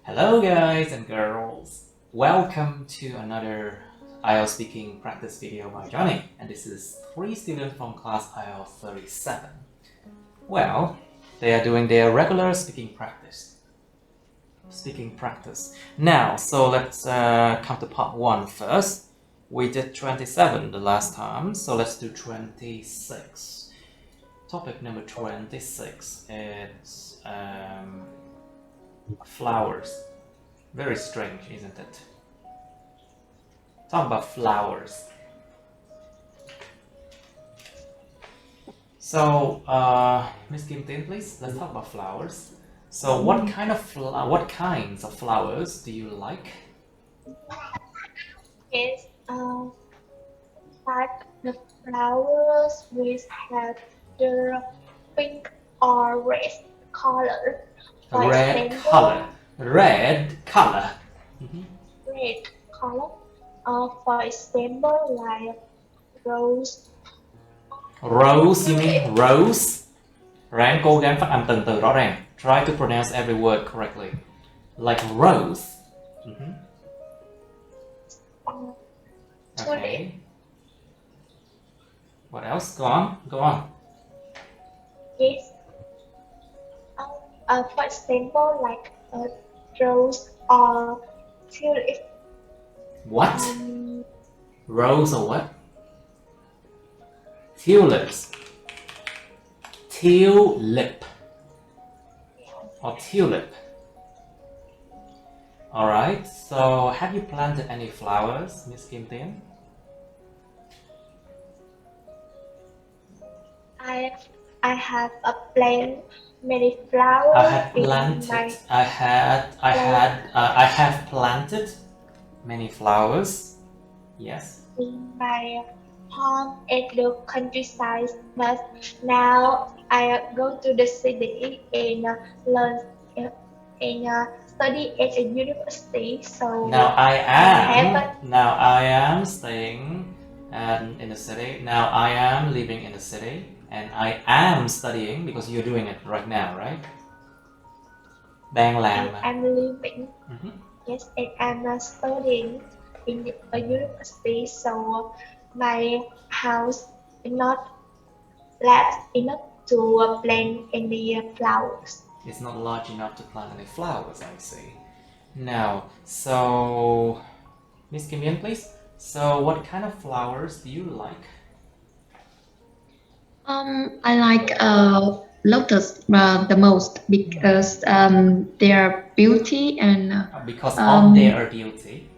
Hello guys and girls, welcome to another IELTS speaking practice video by Johnny, and this is 3 students from class IELTS 37. Well, they are doing their regular speaking practice. Now, so let's come to part 1 first. We did 27 the last time, so let's do 26. Topic number 26 is flowers. Very strange, isn't it? Talk about flowers. So, Miss Kim Tin, please, let's talk about flowers. So, what kinds of flowers do you like? It's like the flowers which have the pink or red color. Red color. Red color. Red color. For example, like rose. Rose, you mean rose? Ráng cố gắng phát âm từng từ rõ ràng. Try to pronounce every word correctly. Like rose. Okay. What else? Go on. Yes. For example, like rose or tulip. What? Rose or what? Tulips. Tulip. Or tulip. Alright, so have you planted any flowers, Miss Kim Tin? I have plant many flowers. I have planted many flowers. Yes. In my home at the countryside, but now I go to the city and learn and study at a university. So now I am staying in the city. Now I am living in the city, and I am studying because you're doing it right now, right? Đang làm. I'm living. Yes, and I'm studying in a university. So my house is not large enough to plant any flowers. It's not large enough to plant any flowers, I see. Now, so Miss Kim Yen, please. So, what kind of flowers do you like? I like lotus the most because their beauty and because of their beauty.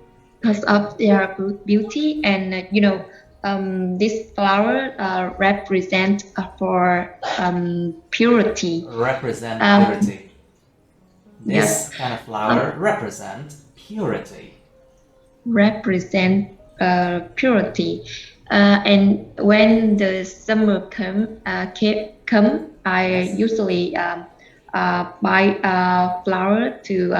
Because of their beauty and this flower represent for purity. Represent purity. This Yes. kind of flower represent purity. Represent purity. And when the summer come, I Yes. usually buy a flower to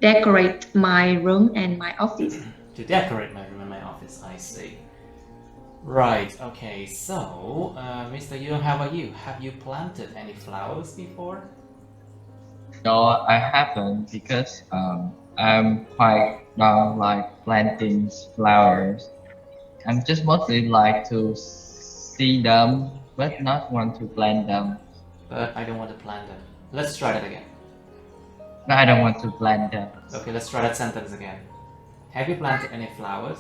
decorate my room and my office. To decorate my room and my office, I see. Right. Okay. So, Mr. Yu, how about you? Have you planted any flowers before? No, I haven't because I'm quite don't like planting flowers. I'm just mostly like to see them, but not want to plant them. But I don't want to plant them. Let's try that again. No, I don't want to plant them. Okay, let's try that sentence again. Have you planted any flowers?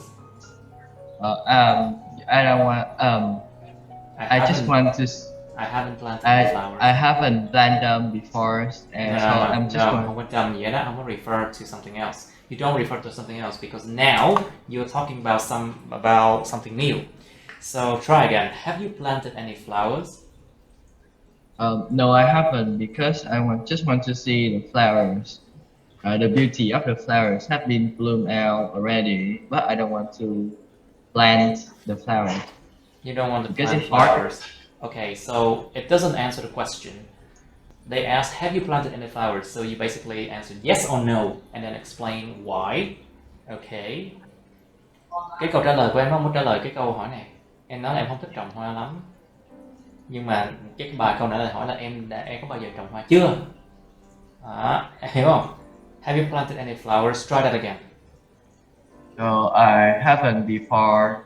I don't want. I just want to. I haven't planted any flowers. I haven't planted them before, and so I'm just. không có chăm gì đó. I'm gonna refer to something else. You don't refer to something else because now you're talking about something new. So try again. Have you planted any flowers? No, I haven't because just want to see the flowers. The beauty of the flowers have been bloomed out already, but I don't want to plant the flowers. You don't want to Because plant it's hard. flowers. Okay, so it doesn't answer the question. They asked, have you planted any flowers? So you basically answered yes or no, and then explain why. Okay. Cái câu trả lời của em nó không trả lời cái câu hỏi này. Em nói là em không thích trồng hoa lắm. Nhưng mà cái bài câu trả lời hỏi là em có bao giờ trồng hoa chưa? Hiểu không? Have you planted any flowers? Try that again. No, I haven't before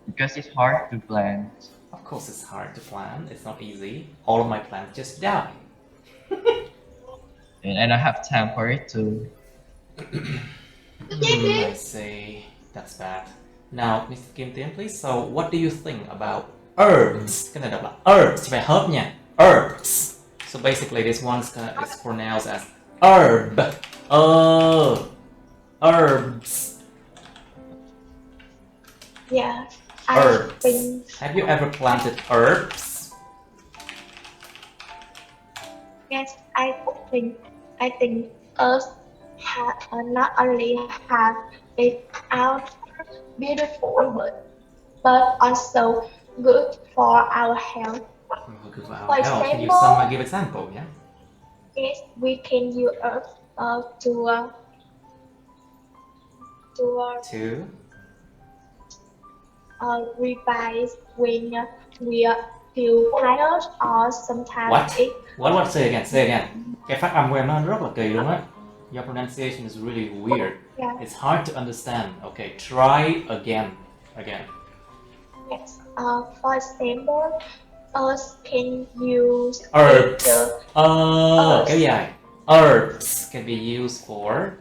because it's hard to plant. Of course it's hard to plant. It's not easy. All of my plants just die. And I don't have time for it too. I see. That's bad. Now, Mr. Kim Tian, please. So, what do you think about herbs? Cái này đọc là herbs, phải herb nha. Herbs. So basically, this one is pronounced as herb. Herbs. Yeah, Herbs. I think Have you ever planted herbs? yes. I think us not only have it out beautiful, but also good for our health. Good for our For health. Can you example, give example? Yeah. yes, we can use herbs to To revise when we feel tired or sometimes What? it What? Say again. Say again. Cái phát âm của em nó rất là kỳ luôn á. Your pronunciation is really weird. yeah, It's hard to understand. Okay, try again. Again. yes. For example, us can use Herbs. the Kéo dài. Herbs can be used for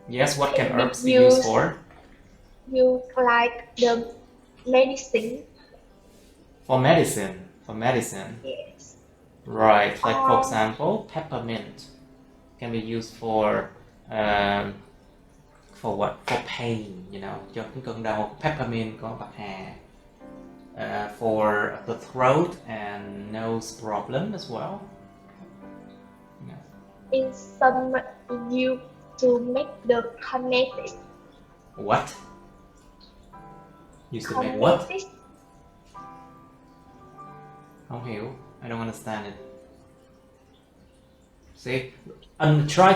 yes. What can herbs be used for? you like the medicine. For medicine. For medicine. Yes. Right. Like for example, peppermint can be used for what? For pain. You know, cho những cơn đau. Peppermint có bạc hà. For the throat and nose problem as well. In some you to make the cosmetics. What? Used to make what? Cosmetics. Không hiểu. I don't understand it. See, and try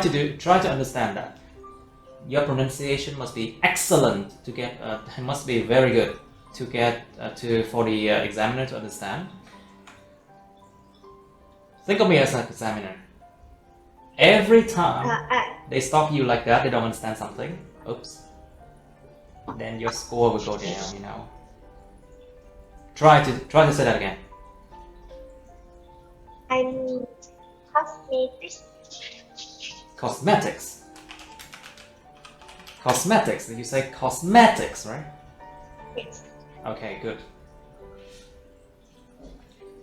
to understand that. Your pronunciation must be excellent to get. It must be very good to get for the examiner to understand. Think of me as an examiner. Every time they stop you like that, they don't understand something. Oops. Then your score will go down. You know. Try to say that again. I mean cosmetics. Cosmetics. Cosmetics. Did you say cosmetics, right? Yes. Okay, good.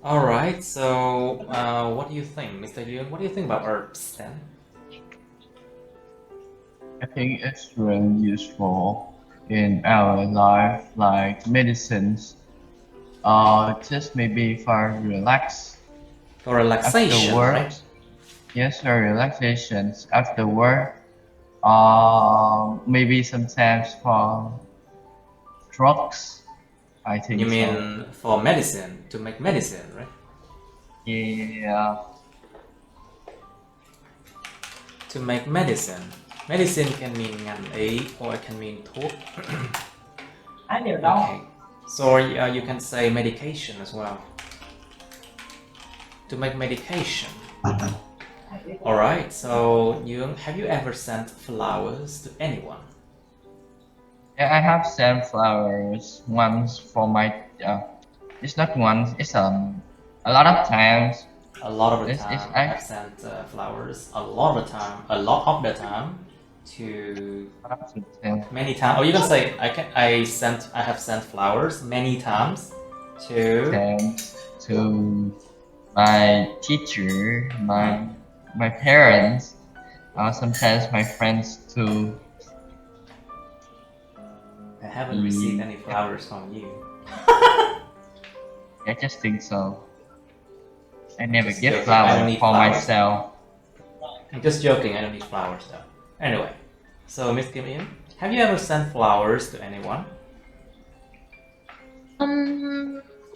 All right. So, what do you think, Mr. Yoon? What do you think about herbs then? I think it's really useful in our life, like medicines, just maybe for relax. For relaxation, After work, right? yes, for relaxations after work. Maybe sometimes for drugs. I think You so. mean for medicine, to make medicine, right? Yeah. To make medicine. Medicine can mean ngành y or it can mean thuốc. Okay. So you can say medication as well. To make medication. Alright, so Yoon, have you ever sent flowers to anyone? Yeah, I have sent flowers once for my. It's not once. It's a lot of times. A lot of the It's- time, I- I've sent flowers. A lot of the time to many times. Or you can say I have sent flowers many times to Thanks to my teacher, my parents, sometimes my friends too. I haven't received any flowers from you. I just think so. I never Just get joking, I don't flowers need for flowers. myself. I'm just joking, I don't need flowers though. Anyway, so Miss Kim In, have you ever sent flowers to anyone?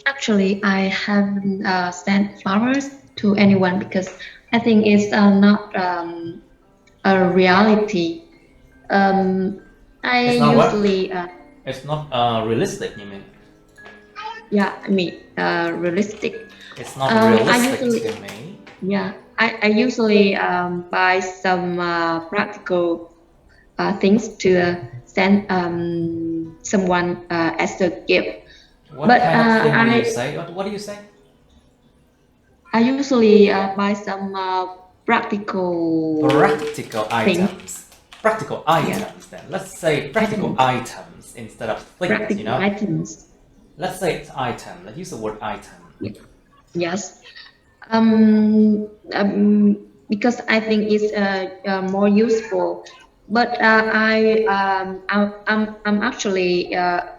Actually, I haven't sent flowers to anyone because I think it's not a reality. I It's not what? usually It's not realistic, you mean? Yeah, I mean, realistic. It's not I realistic usually, to me. yeah, I usually buy some practical things to send someone as a gift. What But kind of thing do you say? What do you say? I usually buy some practical Practical things. items. Practical Yeah, items then. Let's say practical items instead of things, you practical know? items. Let's say it's item. Let's use the word item. Yes. Because I think it's more useful. But I'm actually a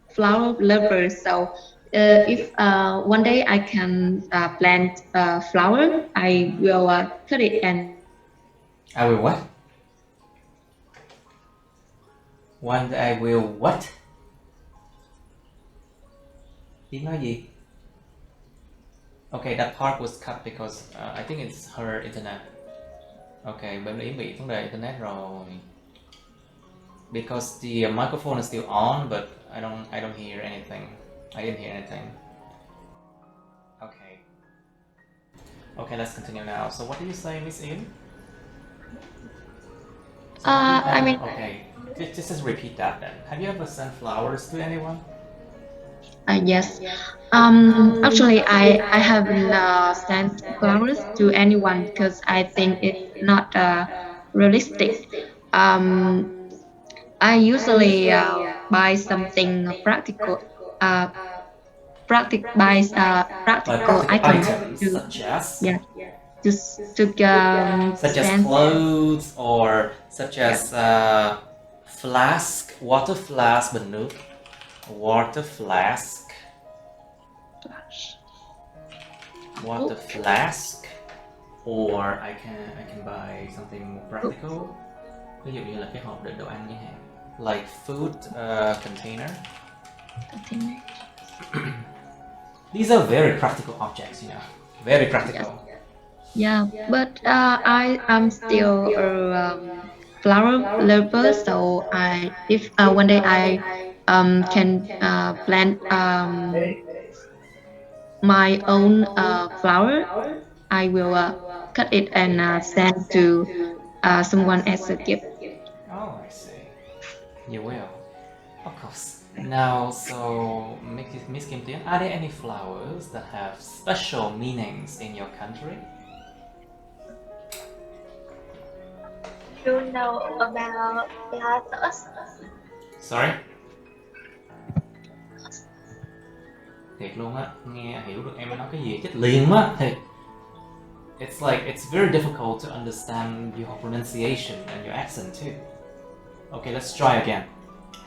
flower lover. So if one day I can plant a flower, I will cut it and I will what? One day I will what? Tiếng nói gì? Okay, that part was cut because I think it's her internet. Okay, bên Yến bị vấn đề internet rồi. Because the microphone is still on, but I don't hear anything. I didn't hear anything. Okay. Okay, let's continue now. So what did you say, Miss Ian? So I mean, okay. Just repeat that then. Have you ever sent flowers to anyone? yes. Actually, I haven't sent flowers to anyone because I think it's not realistic. I usually buy something practical, uh, Like practical practical items items to, such as yeah, to such as send. clothes or such Yeah. as flask, water flask, bình nước, water flask, or I can buy something more practical. Ví dụ như là cái hộp đựng đồ ăn chẳng hạn, like food container. These are very practical objects, you know, very practical. Yeah, but I am still a flower lover, so if one day I can plant my own flower, I will cut it and send to someone as a gift. Oh, I see. You will, of course. Now, so Miss Kim Tian, are there any flowers that have special meanings in your country? You know about flowers? Sorry? Thiệt luôn á, nghe hiểu được em nói cái gì chết liền á, thiệt. It's like, it's very difficult to understand your pronunciation and your accent too. Okay, let's try again.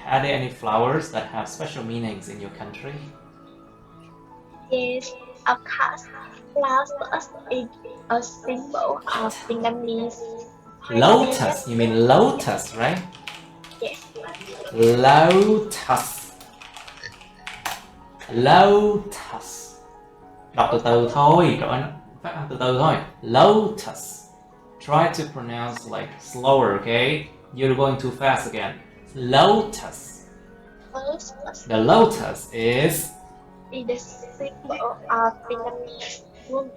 Are there any flowers that have special meanings in your country? Yes, of course. Flowers is a symbol of Vietnamese. Lotus, you mean lotus, right? Yes. Lotus. Lotus. Đọc từ từ thôi, rồi anh phát âm từ từ thôi. Lotus. Try to pronounce like slower, okay? You're going too fast again. Lotus. The lotus is the symbol of Vietnamese woman.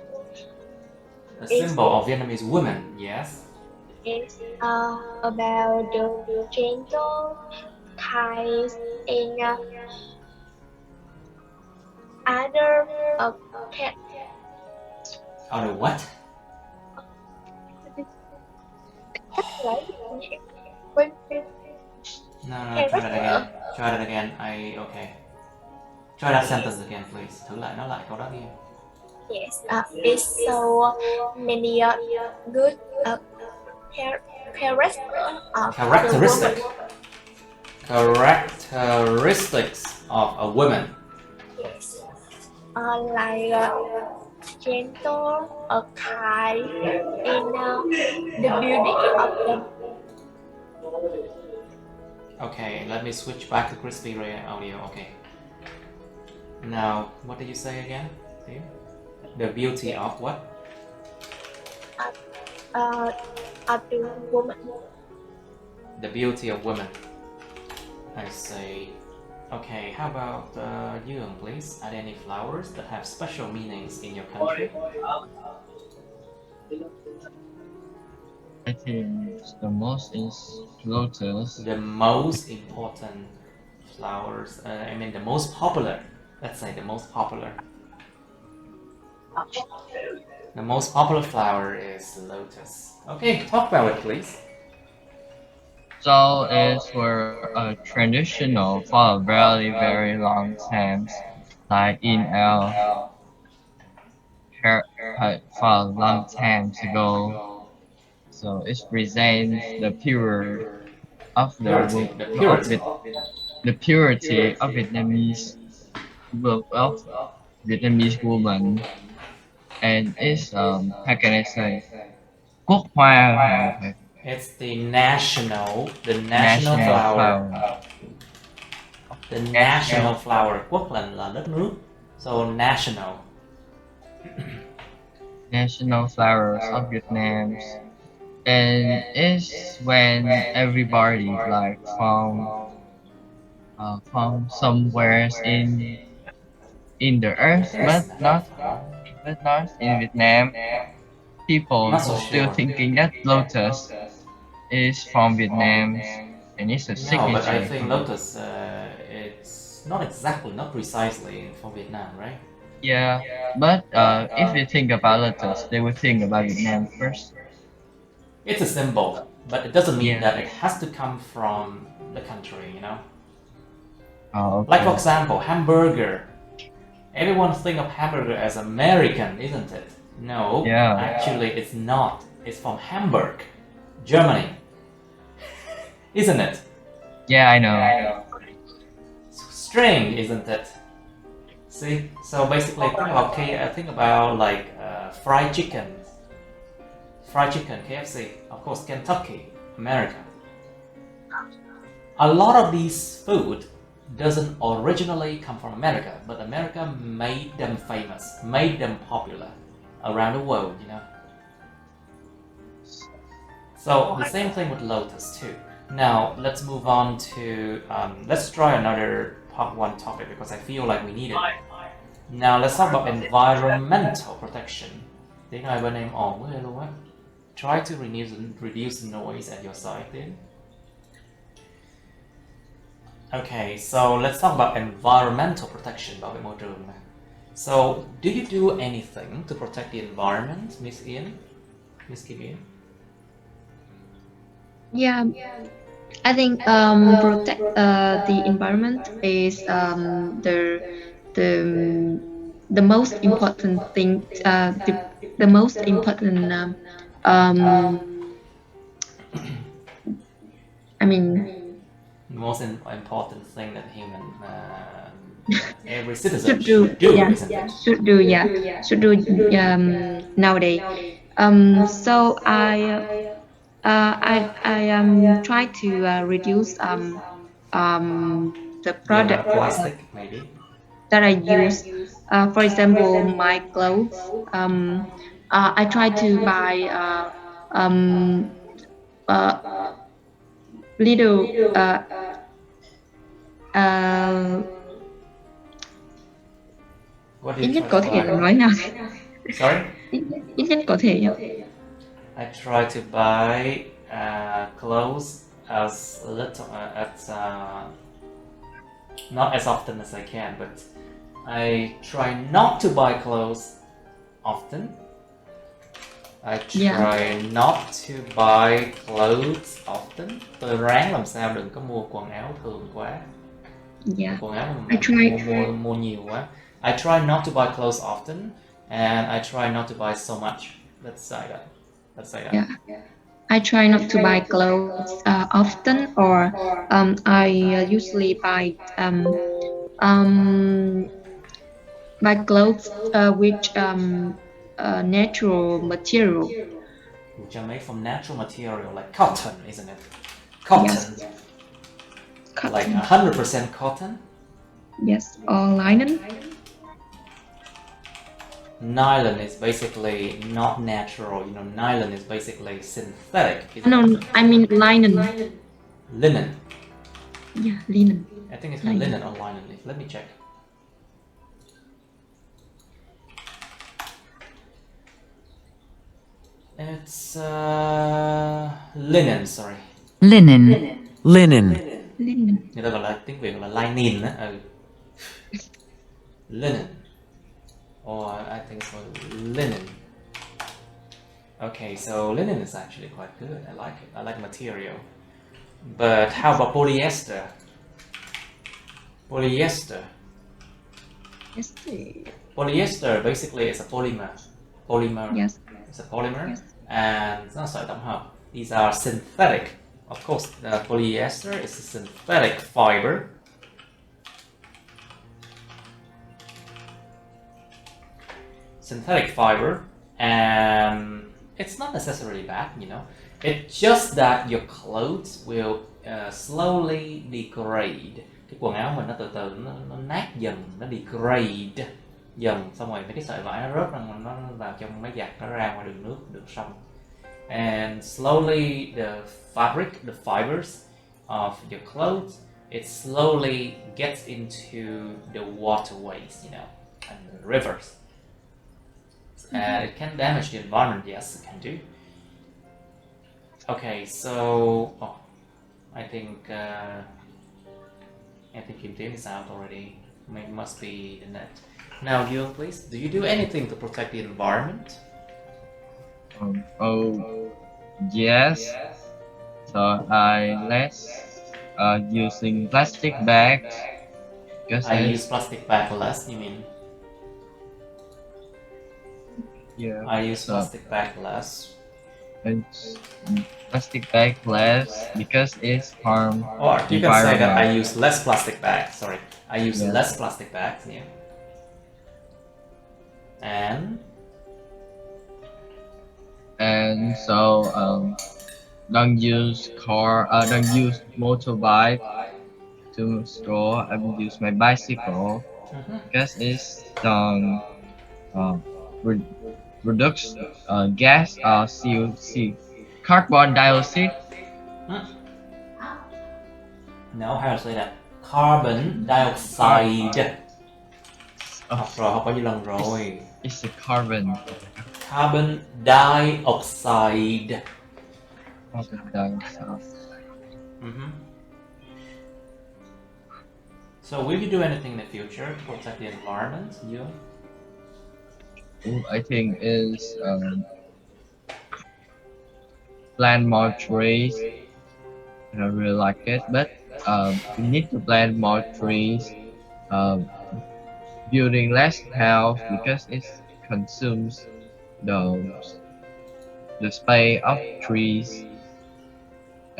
a symbol of Vietnamese woman, yes? It's about the gentle, kind, and other cat. Other what? No, try that again. Try that again. Okay. Try that sentence again, please. Thử lại, nói lại câu đó đi em. Yes, it's so many good Characteristics of a woman. Yes, like gentle, kind, and the beauty of them. Okay, let me switch back to crispy audio. Okay. Now, what did you say again? The beauty of what? Of the woman. The beauty of women. I say Okay, how about Young, please? Are there any flowers that have special meanings in your country? I think the most is lotus. The most important flowers, I mean the most popular. Let's say the most popular. The most popular flower is lotus. Okay, talk about it, please. So it's for a traditional for a very very long times, like in our for a long time ago. So it presents the pure of Purity, the of purity. the purity of of Vietnamese woman, and it's how can I say quốc hoa, It's the national national flower. flower. The national flower. Quốc là đất nước. So national. National flowers of Vietnam, and it's when everybody like from somewhere in the earth, Yes, but not in Vietnam. People not so still sure. thinking that lotus is from Vietnam, and it's a No, but I signature. think lotus, it's not exactly, not precisely from Vietnam, right? Yeah, but if you think about lotus, they will think about Vietnam first. It's a symbol, but it doesn't mean Yeah. that it has to come from the country, you know? Oh, okay. Like, for example, hamburger. Everyone think of hamburger as American, isn't it? No, Yeah. actually it's not. It's from Hamburg, Germany. Isn't it? Yeah, I know. Strange, isn't it? See? So basically think about like fried chicken. Fried chicken, KFC. Of course, Kentucky, America. A lot of these food doesn't originally come from America, but America made them famous, made them popular around the world, you know. So the same thing with lotus too. Now let's move on to let's try another part 1 topic because I feel like we need it. Now let's talk about environmental protection. Tiếng Ai bên em ồn quá luôn á. Try to reduce the noise at your side then. Okay, so let's talk about environmental protection, bảo vệ môi trường. So, do you do anything to protect the environment, Miss Ian? Miss Kim Ian? Yeah, I think protect the environment is the most important thing. The most important. I mean, The most important thing that every citizen should do. Yeah, isn't it? should do. Yeah, should do nowadays. So I try to reduce the product Plastic, maybe. that I use. For example, my clothes. I try to buy little What do ít you nhất try có to thể buy? là nói nào. Sorry? Ít nhất có thể. I try to buy clothes as little, not as often as I can, but I try not to buy clothes often. I try not to buy clothes often. Tôi ráng làm sao đừng có mua quần áo thường quá. Yeah. Quần áo I try. mua nhiều quá. I try not to buy clothes often, and I try not to buy so much. Let's say that. Yeah. I try not to buy clothes often, or I usually buy clothes with natural material. Which are made from natural material like cotton, isn't it? Cotton. Yes. Cotton. Like 100% cotton. Yes, or linen. Nylon is basically not natural. You know, nylon is basically synthetic. No, I mean linen. Linen. Yeah, linen. I think it's called linen or linen leaf. Let me check. It's linen, sorry. Linen. Linen. Người ta gọi là tiếng Việt gọi là linen á. Linen. Or I think it's called linen. Okay, so linen is actually quite good. I like it. I like material. But how about polyester? Polyester. Polyester basically is a polymer. Yes. It's a polymer, Yes. and nó là sợi tổng hợp. These are synthetic. Of course, the polyester is a synthetic fiber. Synthetic fiber, and it's not necessarily bad, you know. It's just that your clothes will slowly degrade. Cái quần áo mình nó từ từ nó nát dần, nó degrade dần, xong rồi mấy cái sợi vải nó rớt ra, nó vào trong máy giặt, nó ra ngoài đường nước, đường sông. And slowly the fibers of your clothes, it slowly gets into the waterways, you know, and the rivers. And it can damage the environment, yes, it can do. Okay, so I think Kim Tim is out already. It must be the net. Now, Young, please, do you do anything to protect the environment? Yes. So I less using plastic bags because I use plastic bag less, you mean? Yeah. I use plastic bag less. It's plastic bag less because it's harm. Or you can say that I environment. use less plastic bags. Sorry, I use Yeah. less plastic bags. Yeah. And so don't use motorbike to store. I will use my bicycle because it's reduce gas CO2, carbon dioxide. No, how to say that? Carbon dioxide. Học rồi, học bao nhiêu lần rồi? It's a carbon. Carbon dioxide. Carbon dioxide. So will you do anything in the future to protect the environment, you? I think is plant more trees. I don't really like it, but we need to plant more trees. Building less house because it consumes the space of trees,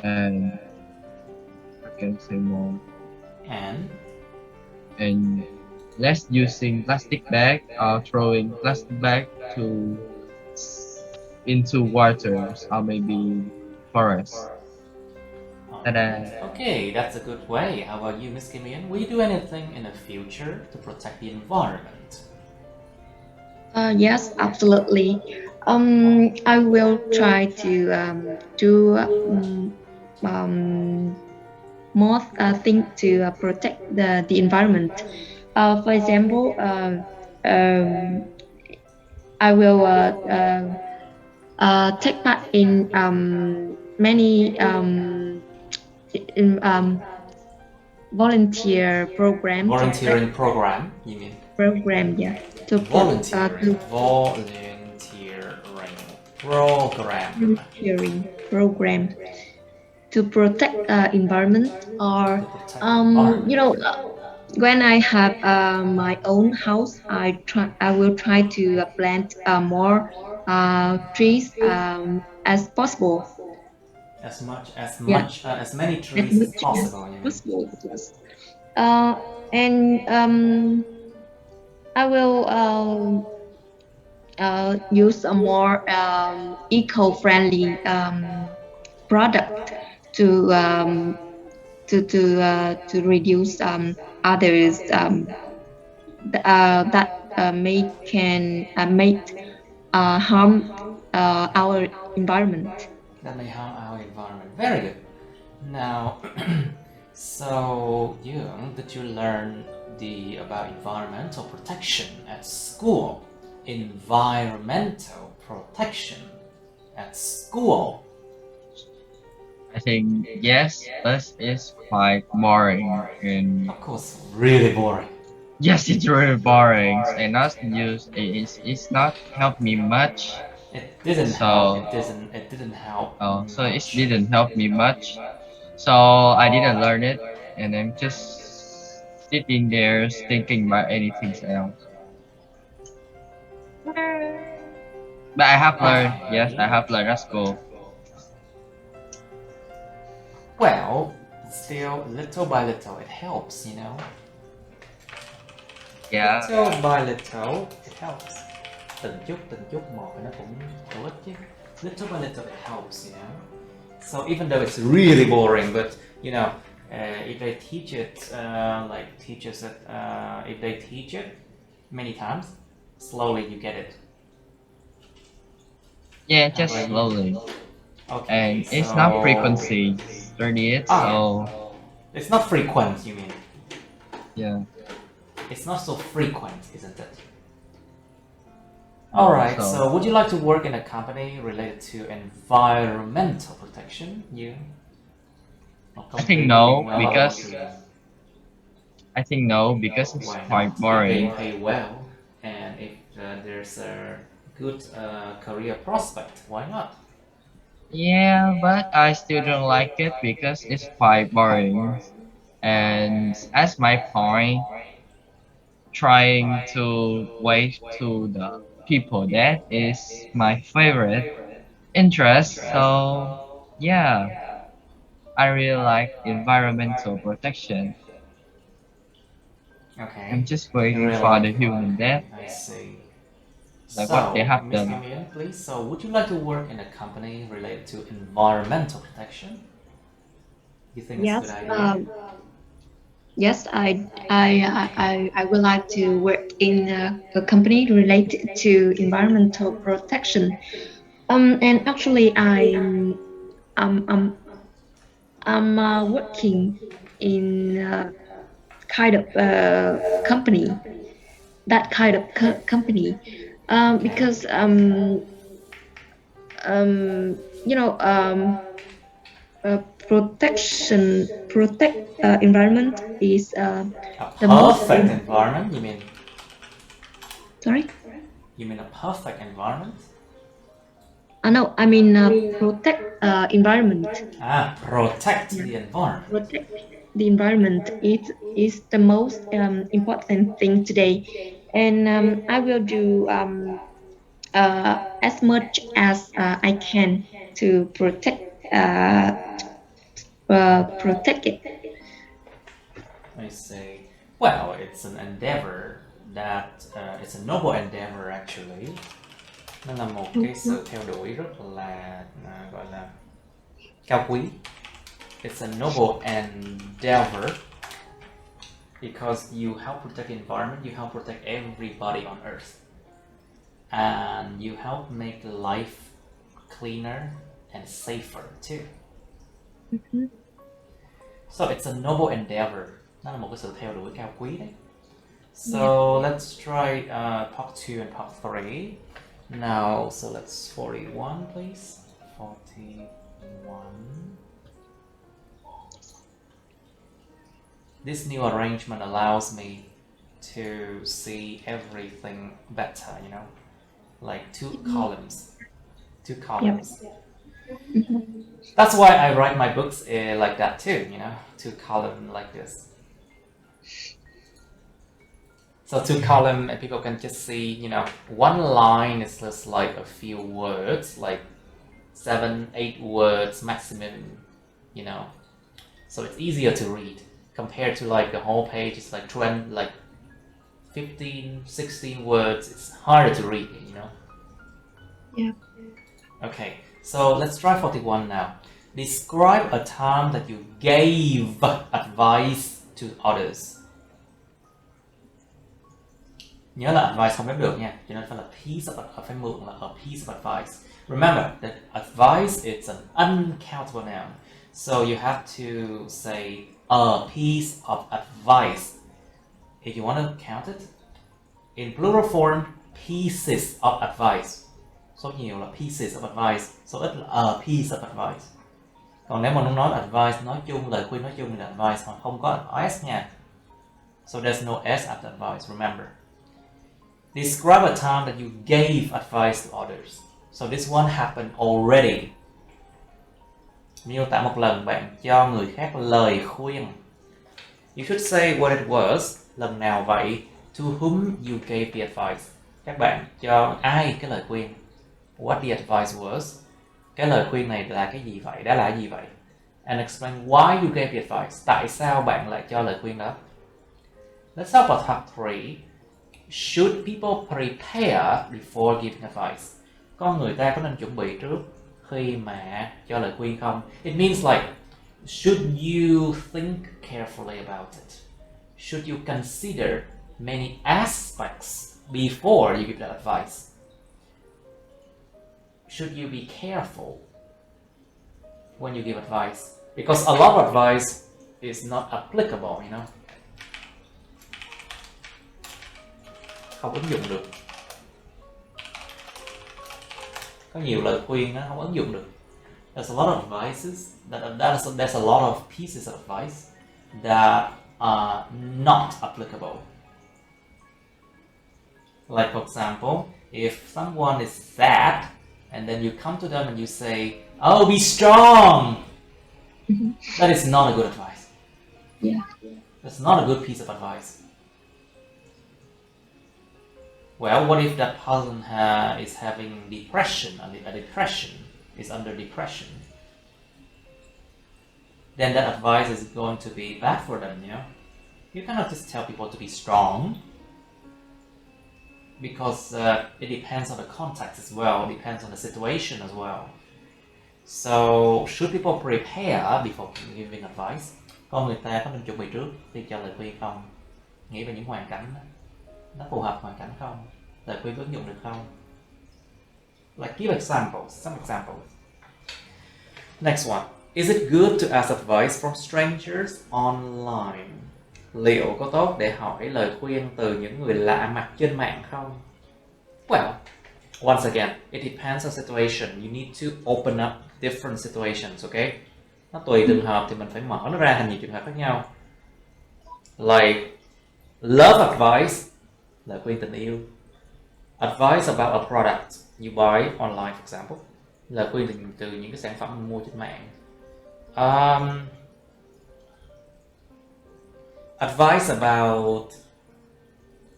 and I can say more. And less using plastic bag or throwing plastic bag into waters or maybe forests. Okay, that's a good way. How about you, Miss Kim Ian? Will you do anything in the future to protect the environment? Yes, absolutely. I will try to do more things to protect the environment. For example, I will take part in many volunteer programs. Volunteering program, you mean? Program, yeah. To Volunteering program. To protect environment, or you know, when I have my own house, I will try to plant more trees as possible. As many trees as possible. Yes. And I will use a more eco-friendly product to reduce others that may harm our environment. That may harm our environment. Very good. Now, So, Young, did you learn about environmental protection at school? Environmental protection at school. I think yes, but it's quite boring and Of course, really boring. yes, it's really boring and not use it's not helped me much. It didn't So help. It didn't help so it much. didn't help me much. So I didn't learn it, and I'm just sitting there thinking about anything else. But I have learned. Yes, I Okay. have learned at school. Well, still, little by little, it helps, you know. Yeah. Little by little, it helps. Từng chút một nó cũng hữu ích chứ. Little by little, it helps, you know. So even though it's really boring, but you know, if they teach it, like teachers, if they teach it many times, slowly you get it. Yeah, just slowly. Okay, And it's not frequency 38, so it's not frequent, you mean? yeah. It's not so frequent, isn't it? Alright, So- so would you like to work in a company related to environmental protection? You? I think no, because it's Why quite not? boring. If they pay well, and if there's a good career prospect, why not? Yeah, but I still don't like it because it's quite boring. And as my point, trying to wait to the people that is my favorite interest. So yeah, I really like environmental protection. Okay. I'm just You waiting really for like the it. human death, I see. like what they So, have Miss done. Kimian, please. So, would you like to work in a company related to environmental protection? You think it's a Yes, good idea? yes, I would like to work in a company related to environmental protection. And actually, I'm working in kind of company, that kind of company, because you know, protect environment is A the most perfect environment, you mean? sorry. You mean a perfect environment? No, I mean protect environment. Protect the environment. Protect the environment is the most important thing today, and I will do as much as I can to protect it. I see. Well, it's an endeavor that it's a noble endeavor actually. Nó là một cái sự theo đuổi rất là gọi là cao quý. It's a noble endeavor because you help protect the environment, you help protect everybody on Earth, and you help make life cleaner and safer too. So it's a noble endeavor. Nó là một cái sự theo đuổi cao quý đấy. So let's try part 2 and part 3. Now, so let's 41, please. 41. This new arrangement allows me to see everything better, you know, like two columns. That's why I write my books like that too, you know, 2 column like this. So 2 column, and people can just see, you know, one line is just like a few words, like 7, 8 words maximum, you know. So it's easier to read compared to like the whole page. It's like 15, 16 words. It's harder to read, you know. Yeah. Okay, so let's try 41 now. Describe a time that you gave advice to others. Nhớ là advice không đếm được nha, cho nên phải là phải mượn là a piece of advice. Remember that advice is an uncountable noun, so you have to say a piece of advice. If you want to count it, in plural form, pieces of advice. Số nhiều là pieces of advice, số ít là a piece of advice. Còn nếu mà muốn nói advice nói chung, lời khuyên nói chung thì là advice, còn không có s nha. So there's no s after advice, remember. Describe a time that you gave advice to others. So this one happened already. Miêu tả một lần bạn cho người khác lời khuyên. You should say what it was. Lần nào vậy? To whom you gave the advice. Các bạn cho ai cái lời khuyên? What the advice was. Cái lời khuyên này là cái gì vậy? Đã là gì vậy? And explain why you gave the advice. Tại sao bạn lại cho lời khuyên đó? Let's talk about part 3. Should people prepare before giving advice? Con người ta có nên chuẩn bị trước khi mà cho lời khuyên không? It means like, should you think carefully about it? Should you consider many aspects before you give that advice? Should you be careful when you give advice? Because a lot of advice is not applicable, you know? Không ứng dụng được. Có nhiều lời khuyên nó không ứng dụng được. There's a lot of advices, there's a lot of pieces of advice that are not applicable. Like for example, if someone is sad, and then you come to them and you say, "Oh, be strong," that is not a good advice. Yeah. That's not a good piece of advice. Well, what if that person is having depression, and a depression is under depression? Then that advice is going to be bad for them, you know? You cannot just tell people to be strong, because it depends on the context as well, it depends on the situation as well. So, should people prepare before giving advice? Con người ta có nên chuẩn bị trước khi cho lời khuyên không? Nghĩ về những hoàn cảnh đó. Nó phù hợp hoàn cảnh không? Lời khuyên ứng dụng được không? Like give examples, some examples. Next one. Is it good to ask advice from strangers online? Liệu có tốt để hỏi lời khuyên từ những người lạ mặt trên mạng không? Well, once again, it depends on situation. You need to open up different situations, okay? Nó tùy trường hợp thì mình phải mở nó ra thành nhiều trường hợp khác nhau. Like love advice, lời khuyên tình yêu. Advice about a product you buy online, for example. Lời khuyên từ những cái sản phẩm mình mua trên mạng. Advice about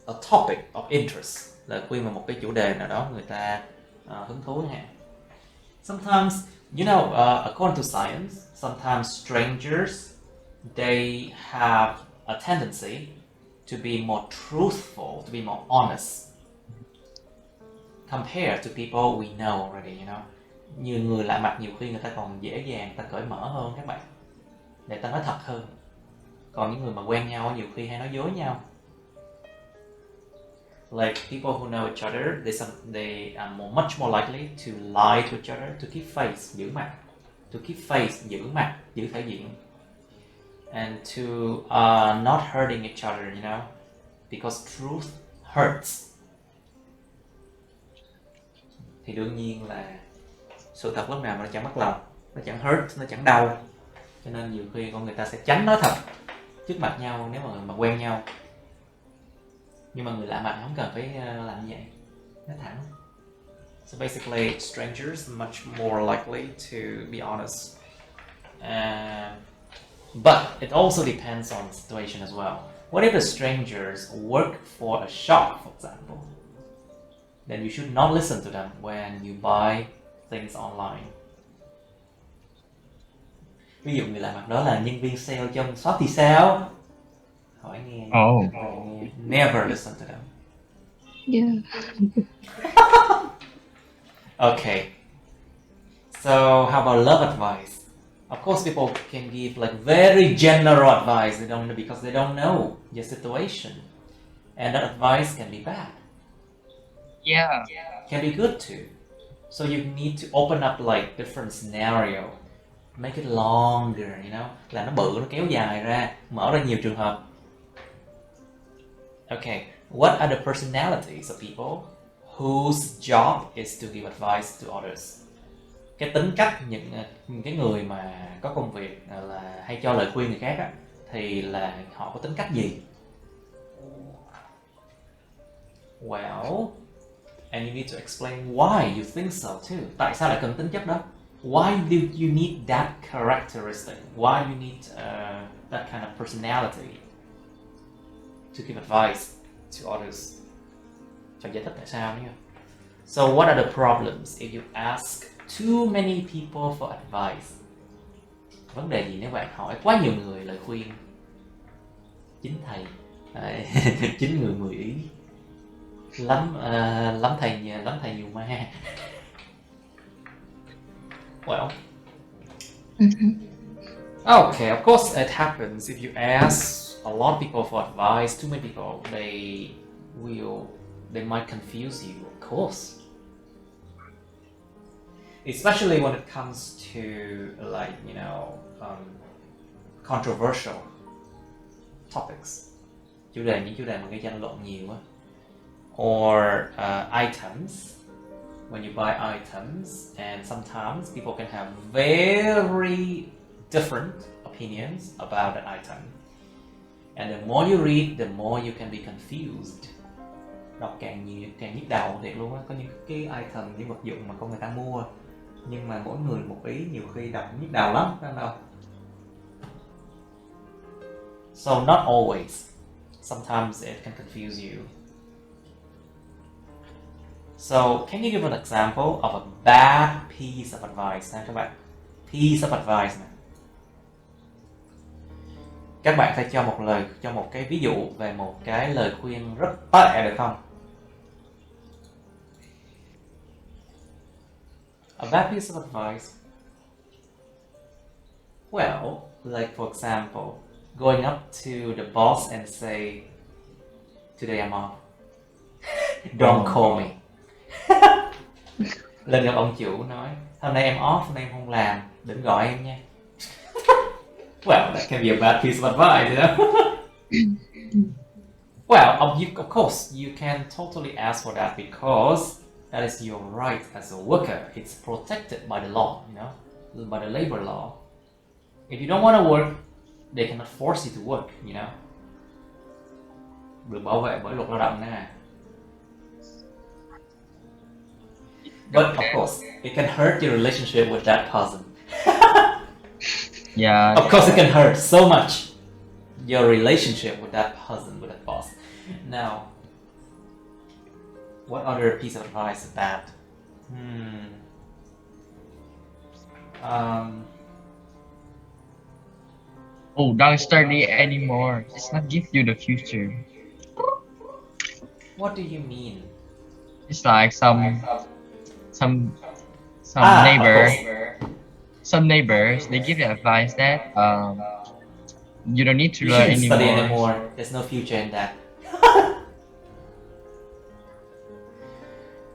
a topic of interest. Lời khuyên về một cái chủ đề nào đó người ta hứng thú chẳng hạn. Sometimes, you know, according to science, sometimes strangers, they have a tendency to be more truthful, to be more honest compared to people we know already, you know. Nhiều người lạ mặt nhiều khi người ta còn dễ dàng, người ta cởi mở hơn các bạn, để ta nói thật hơn. Còn những người mà quen nhau nhiều khi hay nói dối nhau. Like people who know each other, they are much more likely to lie to each other, to keep face, giữ mặt, to keep face, giữ mặt, giữ thể diện, and to not hurting each other, you know, because truth hurts. Thì đương nhiên là sự thật lúc nào mà nó chẳng mất lòng, nó chẳng hurt, nó chẳng đau, cho nên nhiều khi con người ta sẽ tránh nói thật trước mặt nhau nếu mà quen nhau. Nhưng mà người lạ mặt không cần phải làm như vậy, nói thẳng. So basically, strangers are much more likely to be honest. But it also depends on the situation as well. What if the strangers work for a shop, for example? Then you should not listen to them when you buy things online. Ví dụ người lạ mặt đó là nhân viên sale trong shop thì sao? Hỏi nghe. Oh. Never listen to them. Yeah. Okay. So how about love advice? Of course, people can give like very general advice. They don't know because they don't know your situation, and that advice can be bad. Yeah. Can be good too. So you need to open up like different scenario. make it longer, you know, là nó bự, nó kéo dài ra, mở ra nhiều trường hợp. Okay, what are the personalities of people whose job is to give advice to others? Cái tính cách những cái người mà có công việc là hay cho lời khuyên người khác á, thì là họ có tính cách gì? Well, and you need to explain why you think so too. Tại sao lại cần tính chất đó? Why do you need that characteristic? Why you need that kind of personality to give advice to others? Phải giải thích tại sao nhé. So what are the problems if you ask too many people for advice? Vấn đề gì nếu bạn hỏi quá nhiều người lời khuyên? Chính thầy, chính người 10 ý. Lắm thầy nhiều ma. Well, okay, of course it happens if you ask a lot of people for advice, too many people, they might confuse you, of course. Especially when it comes to, like, you know, controversial topics. Những chủ đề mà gây tranh luận nhiều á. Or items. When you buy items, and sometimes people can have very different opinions about that item. And the more you read, the more you can be confused. Đọc càng nhiều càng nhức đầu thiệt luôn á. Có những cái item, những vật dụng mà con người ta mua, nhưng mà mỗi người một ý, nhiều khi đọc nhức đầu lắm, phải không đâu? So not always. Sometimes it can confuse you. So can you give an example of a bad piece of advice? Các bạn, piece of advice này. Các bạn phải cho một cái ví dụ về một cái lời khuyên rất tệ được không? A bad piece of advice. Well, like for example, going up to the boss and say, "Today I'm off. Don't call me." Lên gặp ông chủ nói, hôm nay em off, hôm nay em không làm, đừng gọi em nha. Well, that can be a bad piece of advice, you know. Well, of course, you can totally ask for that because that is your right as a worker. It's protected by the law, you know, by the labor law. If you don't want to work, they cannot force you to work, you know. Được bảo vệ bởi luật lao động nè. But of course, it can hurt your relationship with that person. Yeah. Of course, it can hurt so much your relationship with that person, with that boss. Now, what other piece of advice is that? Oh, don't study anymore. It's not give you the future. What do you mean? It's like some neighbors. Some neighbors, they give you advice that you don't need to You learn shouldn't study anymore. anymore. There's no future in that.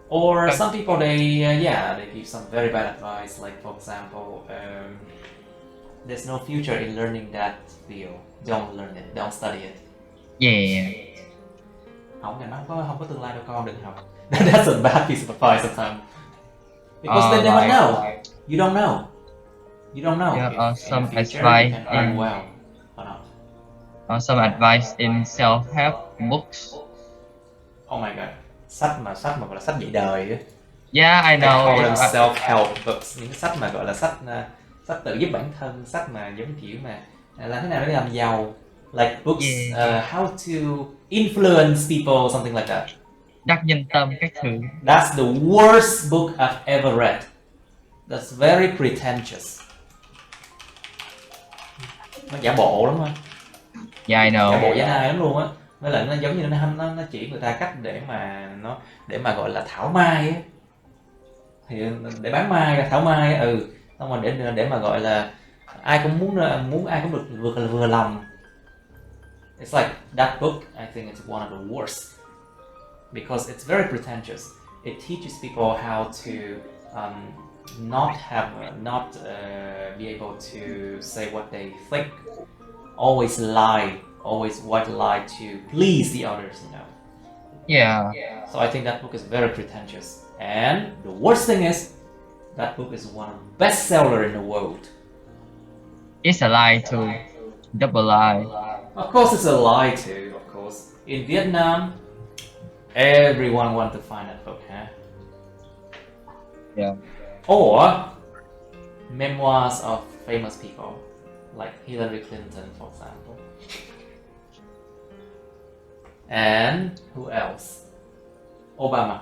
Or some people, they give some very bad advice. Like for example, there's no future in learning that field. Don't learn it. Don't study it. Yeah. Không có tương lai đâu con, đừng học. That's a bad piece of advice sometimes. Because they never know. You don't know. You don't know. Yeah, if some in the future advice you can earn in well or not. some advice in self-help books. Oh my god. Sách mà gọi là sách dạy đời á. Yeah, I They know. call them self-help books. Những cái sách mà gọi là sách tự giúp bản thân, sách mà giống kiểu mà làm thế nào để làm giàu. Like books, how to influence people, something like that. Đắc nhân tâm các thứ. That's the worst book I've ever read. That's very pretentious. Nó giả bộ lắm á. Yeah, I know. Giả bộ giả nai lắm luôn á. Với lại nó giống như nó chỉ người ta cách để mà gọi là thảo mai á. Thì để bán mai là thảo mai á, xong rồi để mà gọi là ai cũng muốn ai cũng được vừa lòng. It's like that book, I think it's one of the worst because it's very pretentious. It teaches people how to not be able to say what they think. Always lie, always white lie to please the others, you know. Yeah. So I think that book is very pretentious. And the worst thing is, that book is one of the best seller in the world. It's a lie too. Double lie. Of course, it's a lie too. Of course, in Vietnam, everyone wants to find that book, huh? Yeah. Or memoirs of famous people, like Hillary Clinton, for example. And who else? Obama.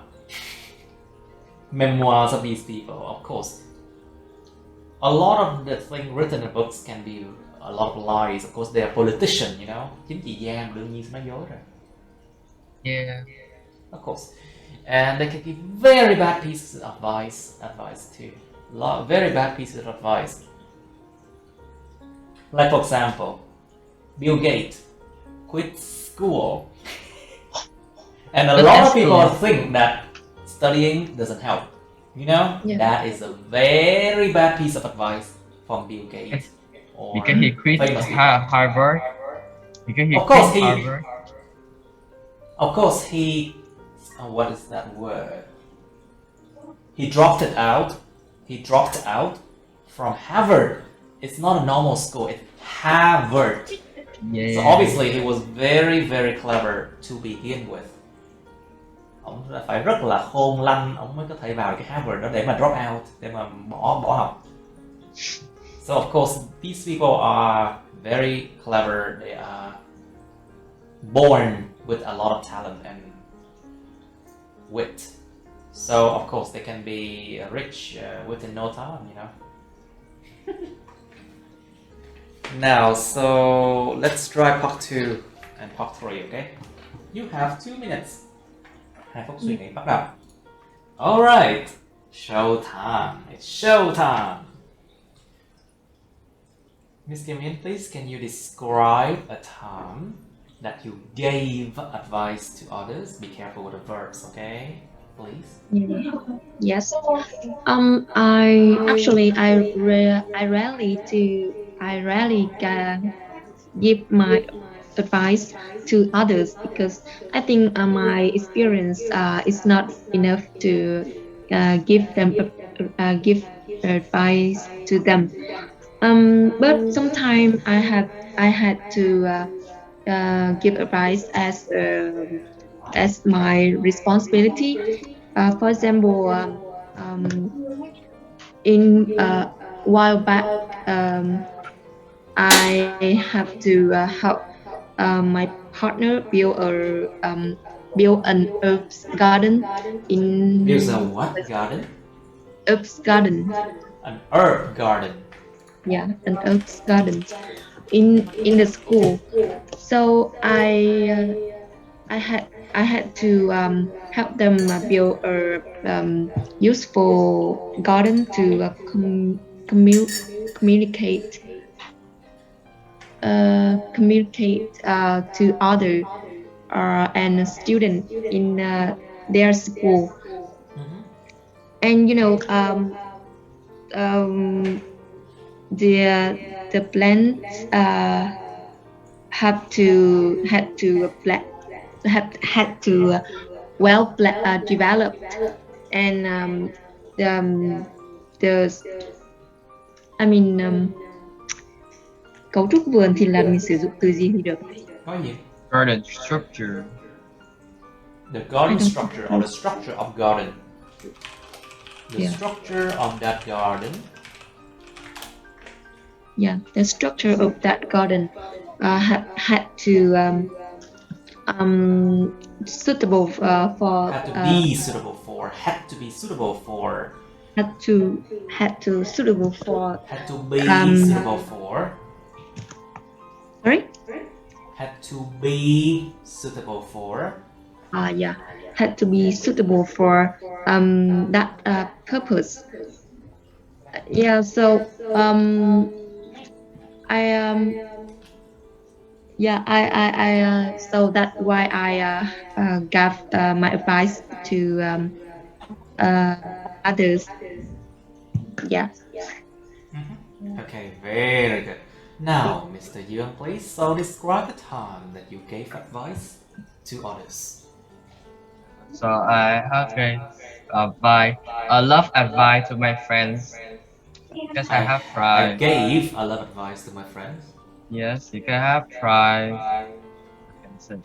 Memoirs of these people, of course. A lot of the things written in books can be a lot of lies. Of course, they are politicians, you know. Chính trị gia đương nhiên sẽ nói dối rồi. Yeah. Of course. And they can give very bad pieces of advice too. Very bad pieces of advice. Like for example, Bill Gates quit school. And a lot of people think that studying doesn't help. You know, that is a very bad piece of advice from Bill Gates. Because he quit Harvard. Because he of course, quit Harvard. Of course, he. What is that word? He dropped it out. He dropped out from Harvard. It's not a normal school. It's Harvard. Yeah. So obviously, he was very, very clever to begin with. Ông phải rất là khôn lanh, ông mới có thể vào cái Harvard đó để mà drop out, để mà bỏ học. So of course, these people are very clever. They are born with a lot of talent and wit. So of course, they can be rich within no time, you know. Now, so let's try part 2 and part 3, okay? You have 2 minutes. 2 phút suy nghĩ bắt đầu. Alright, show time. It's show time. Miss Kim Yin, please, can you describe a time that you gave advice to others? Be careful with the verbs, okay? Please. Yes. I rarely give my advice to others because I think my experience is not enough to give advice to them. But sometimes I had to give advice as my responsibility. For example, in a while back, I have to help my partner build an herbs garden in. Build a what garden? Herbs garden. An herb garden. Yeah, an herbs garden in the school. So I had to help them build a useful garden to communicate to other and students in their school. Mm-hmm. And you know, the plants had to well developed, and cấu trúc vườn thì là mình sử dụng từ gì thì được? Có gì? Garden structure. The garden structure or the structure of garden. The structure of that garden. Yeah, the structure of that garden had to suitable for. Had to be suitable for. Had to be suitable for. Had to suitable for. Had to be suitable for. Sorry? Had to be suitable for. Yeah, had to be suitable for that purpose. Yeah, so so that's why I gave my advice to others. Yeah. Okay, very good. Now, Mr. Yuan, please, so describe the time that you gave advice to others. So I have a love advice to my friends because I have I tried. gave a lot of advice to my friends. Yes, you can have tried. Can say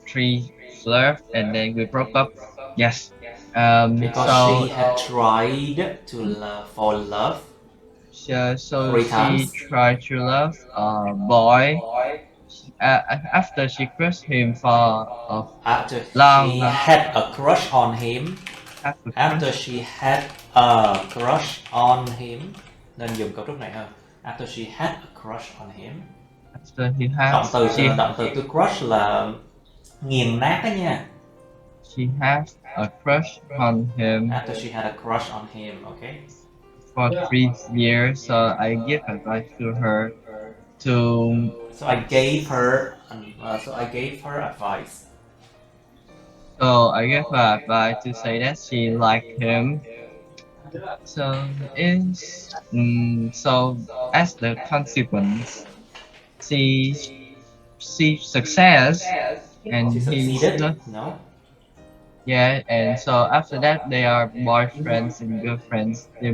3 flirt and then we broke up. Yes. Because So she had tried to fall in love so 3 times. she tried to love a boy. After she crushed him for a After long, she long had a crush on him. after After crush. she had a crush on him. Nên dùng cấu trúc này ha. After she had a crush on him. After he Động has từ she động từ to crush là nghiền nát đó nha. she has a crush on him After she had a crush on him, okay? for 3 years. So I give advice to her to. So I gave her advice. So I gave her advice to say that she liked him. So so as the consequence, she she success and She he's succeeded. not. No. Yeah, and so after that they are boyfriends and girlfriends. They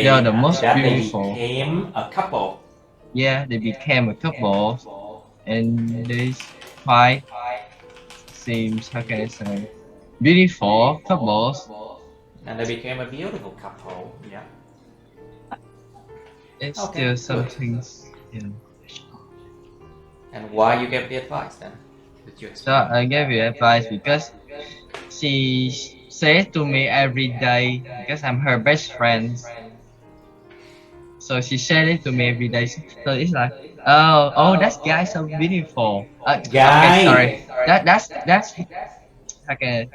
are the most After that they beautiful. became a couple. Yeah, they became a couple, and they quite seems, how can I say, beautiful couples. And they became a beautiful couple. Yeah. It's Okay, still some good. things. Yeah. And why you gave the advice then? Did you So explain? I gave you advice because she says to me every day because I'm her best friend. So she said it to me every day. So it's like, oh, that guy so beautiful. Okay, sorry. Guy. That's okay.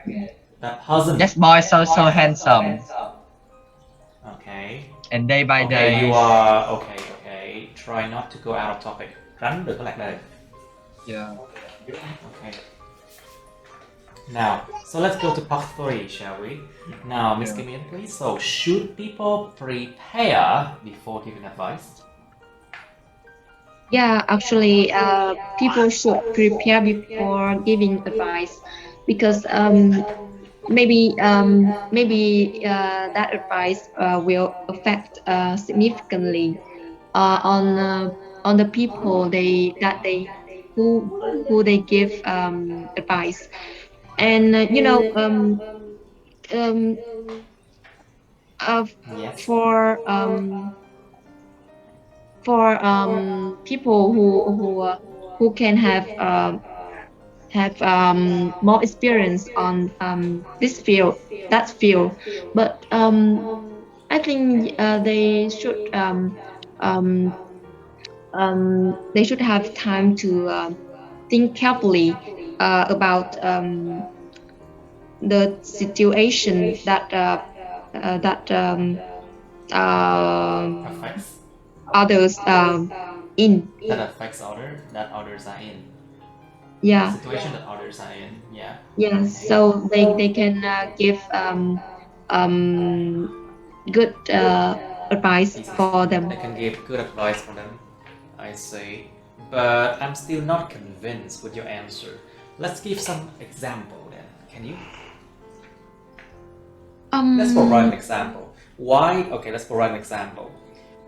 That husband. That boy so handsome. Okay. And day by Okay, day. you are okay. Try not to go out of topic. Tránh đừng có lạc đề. Yeah. Okay. Now, so let's go to part 3, shall we? Now, Miss Yeah. Kim, please. So, should people prepare before giving advice? Yeah, actually, people should prepare before giving advice because maybe that advice will affect significantly on the people who they give advice, and um, Yes. for people who can have more experience on this field, that field, but I think um, they should have time to think carefully about the situation that Affects. others in. That affects others are in. Yeah. The situation that others are in. Yeah. Yes. So they can give good advice for them. They can give good advice for them. I see. But I'm still not convinced with your answer. Let's give some example then. Can you? Let's provide an example. Why? Okay, let's provide an example.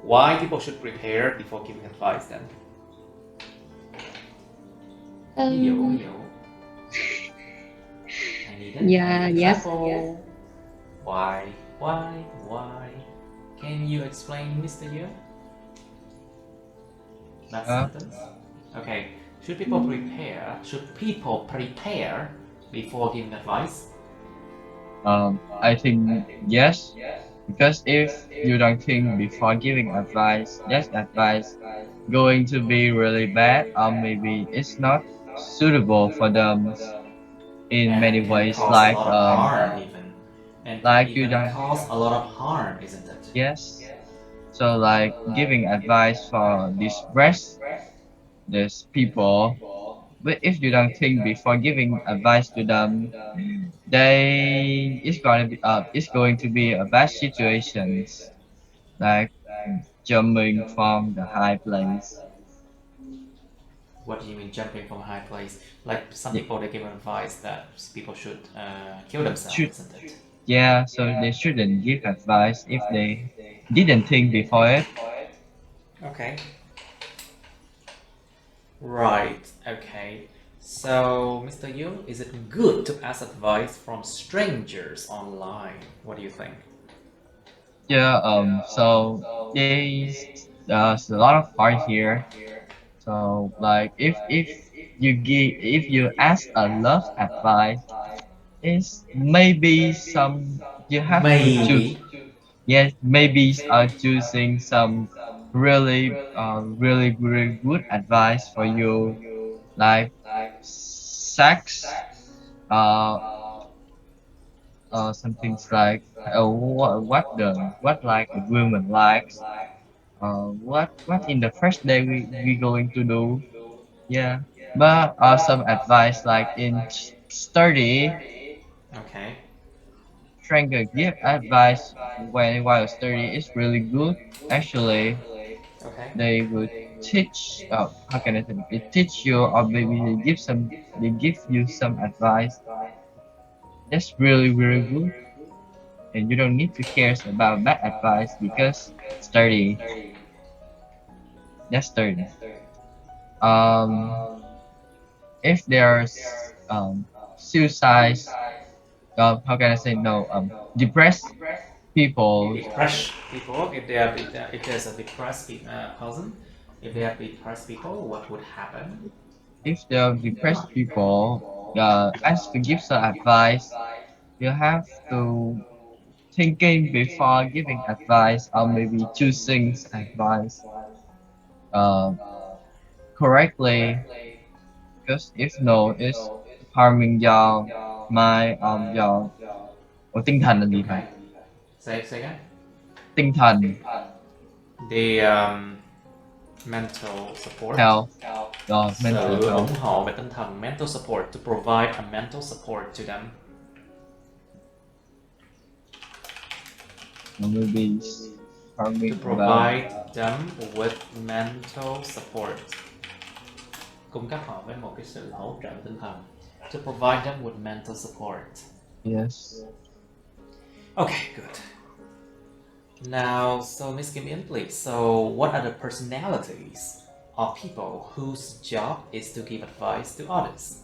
Why people should prepare before giving advice then? Ví dụ. I need an example. Yes. Why? Can you explain, Mr. Yu? That sentence? Okay. Should people prepare? Should people prepare before giving advice? I think yes, because if you don't think before giving advice, that advice going to be really bad, or maybe it's not suitable for them in And many it can ways, cause like a lot of harm even. And like can you even don't. cause a lot of harm, isn't it? Yes. So like giving advice for these people, but if you don't think before giving advice to them, it's going to be a bad situations. like jumping from the high place. What do you mean jumping from a high place? Like some Yeah. people they give advice that people should kill themselves, Should isn't it? Yeah, so they shouldn't give advice if they didn't think before it. Okay. Right. Okay. So, Mr. Yu, is it good to ask advice from strangers online? What do you think? Yeah, so there's a lot of part here. So like if you ask a love advice, it's maybe some you have to choose. Maybe. Yes, maybe choosing some really good advice for you, like sex, uh, some things like what like a woman likes, what in the first day we going to do, yeah. But some advice like in study, Okay. stranger give advice when while study is really good. Actually, Okay. they would teach. How can I say? They teach you, or maybe they give you some advice. That's really good, and you don't need to care about bad advice because study. That's study. Um, if there's suicide, how can I say no? Depressed people. Depressed people, if there's a depressed person, if they are depressed people, what would happen? If they're depressed people, as to give some advice, you have to thinking before giving advice or maybe choosing advice uh, correctly. Because if no, it's harming your mind, your tinh thần là gì thầy? Okay. Say again. Tinh thần, The mental support. health, mental Sự ủng health, hộ về tinh thần, mental support, to provide a mental support to them. or maybe To harming about. provide them with mental support. Cung cấp họ với một cái sự hỗ trợ tinh thần. To provide them with mental support. Yes. Okay, good. Now, so Miss Kim In, please. So, what are the personalities of people whose job is to give advice to others?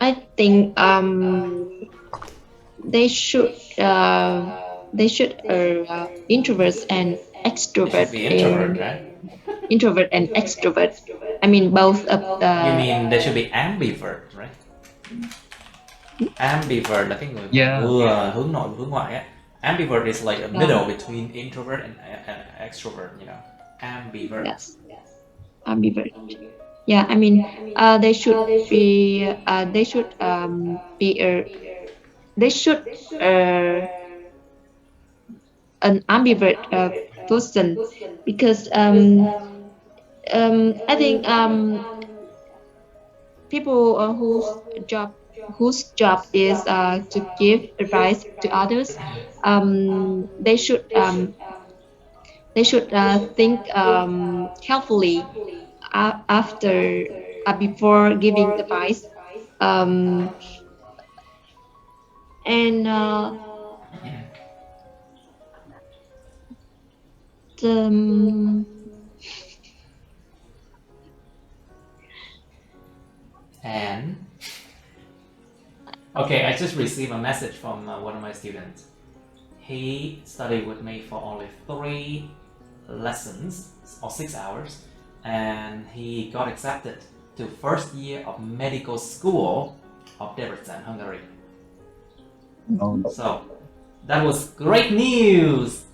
I think they should introverts and They extrovert should be introvert, in right? introvert and extrovert. I mean both of You the. mean they should be ambivert, right? Ambivert là cái người Yeah. vừa hướng nội vừa hướng ngoại á. Ambivert is like a middle between introvert and extrovert, you know. Ambivert. Yes, ambivert. Yeah, I mean, they should be an ambivert person because I think people whose job is to give advice to others, they should think carefully after before giving advice, and the, And okay, I just received a message from one of my students. He studied with me for only 3 lessons or 6 hours, and he got accepted to first year of medical school of Debrecen, Hungary. Oh. So that was great news.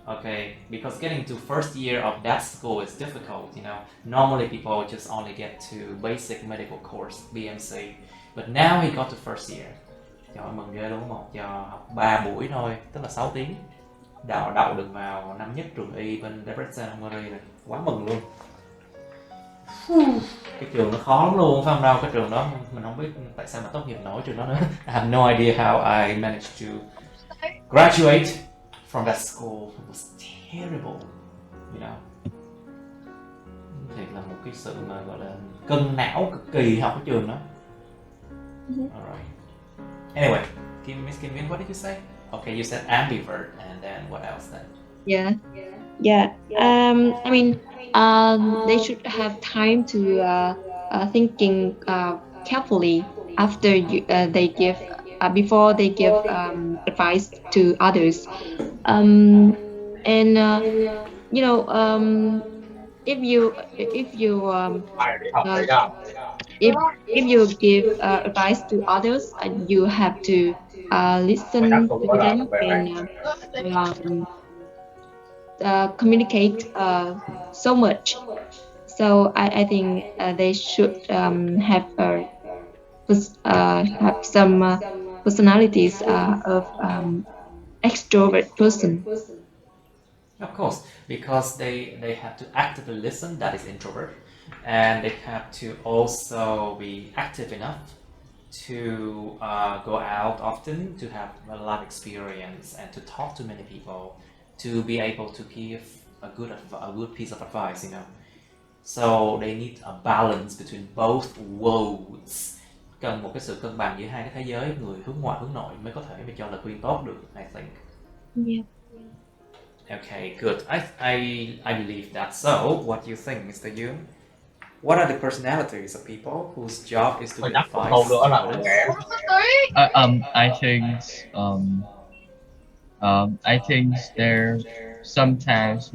Okay, because getting to first year of that school is difficult, you know. Normally people just only get to basic medical course, BMC. But now he got to first year. Trời ơi, mừng ghê luôn đúng không? Cho học 3 buổi thôi, tức là 6 tiếng. Đậu được vào năm nhất trường y bên Debrecen, Hungary rồi. Quá mừng luôn. Cái trường nó khó lắm luôn phải không đâu, cái trường đó mình không biết tại sao mà tốt nghiệp nổi trường đó nữa. I have no idea how I managed to graduate from that school. It was terrible, you know. Thiệt là một cái sự mà gọi là cân não cực kỳ học cái trường đó. Alright. Anyway, Miss Kim Yun, what did you say? Okay, you said ambivert, and then what else then? Yeah. I mean, they should have time to thinking carefully after they give before they give advice to others. And you know, if you if you give advice to others, you have to listen to them and communicate so much. So I think they should have some personalities of extrovert person. Of course, because they have to actively listen, that is introvert, and they have to also be active enough to go out often, to have a lot of experience, and to talk to many people, to be able to give a good piece of advice, you know. So they need a balance between both worlds. Cần một cái sự cân bằng giữa hai cái thế giới, người hướng ngoại hướng nội mới có thể mà cho lời khuyên tốt được, I think. Yeah. Okay, good. I believe that. So, what do you think, Mr. Yoon? What are the personalities of people whose job is to give advice to others? I think there sometimes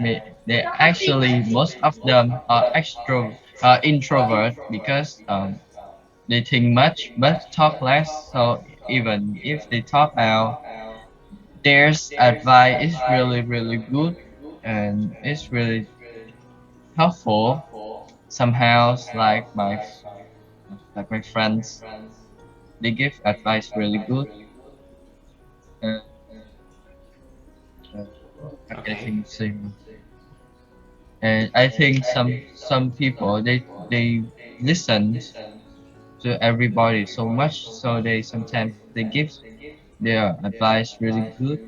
they actually most of them are introvert because they think much but talk less. So even if they talk out, their advice is really good and it's really helpful. Somehow, like my friends, they give advice really good. I Okay. think same. And I think some people they listen to everybody so much, so they sometimes they give their advice really good.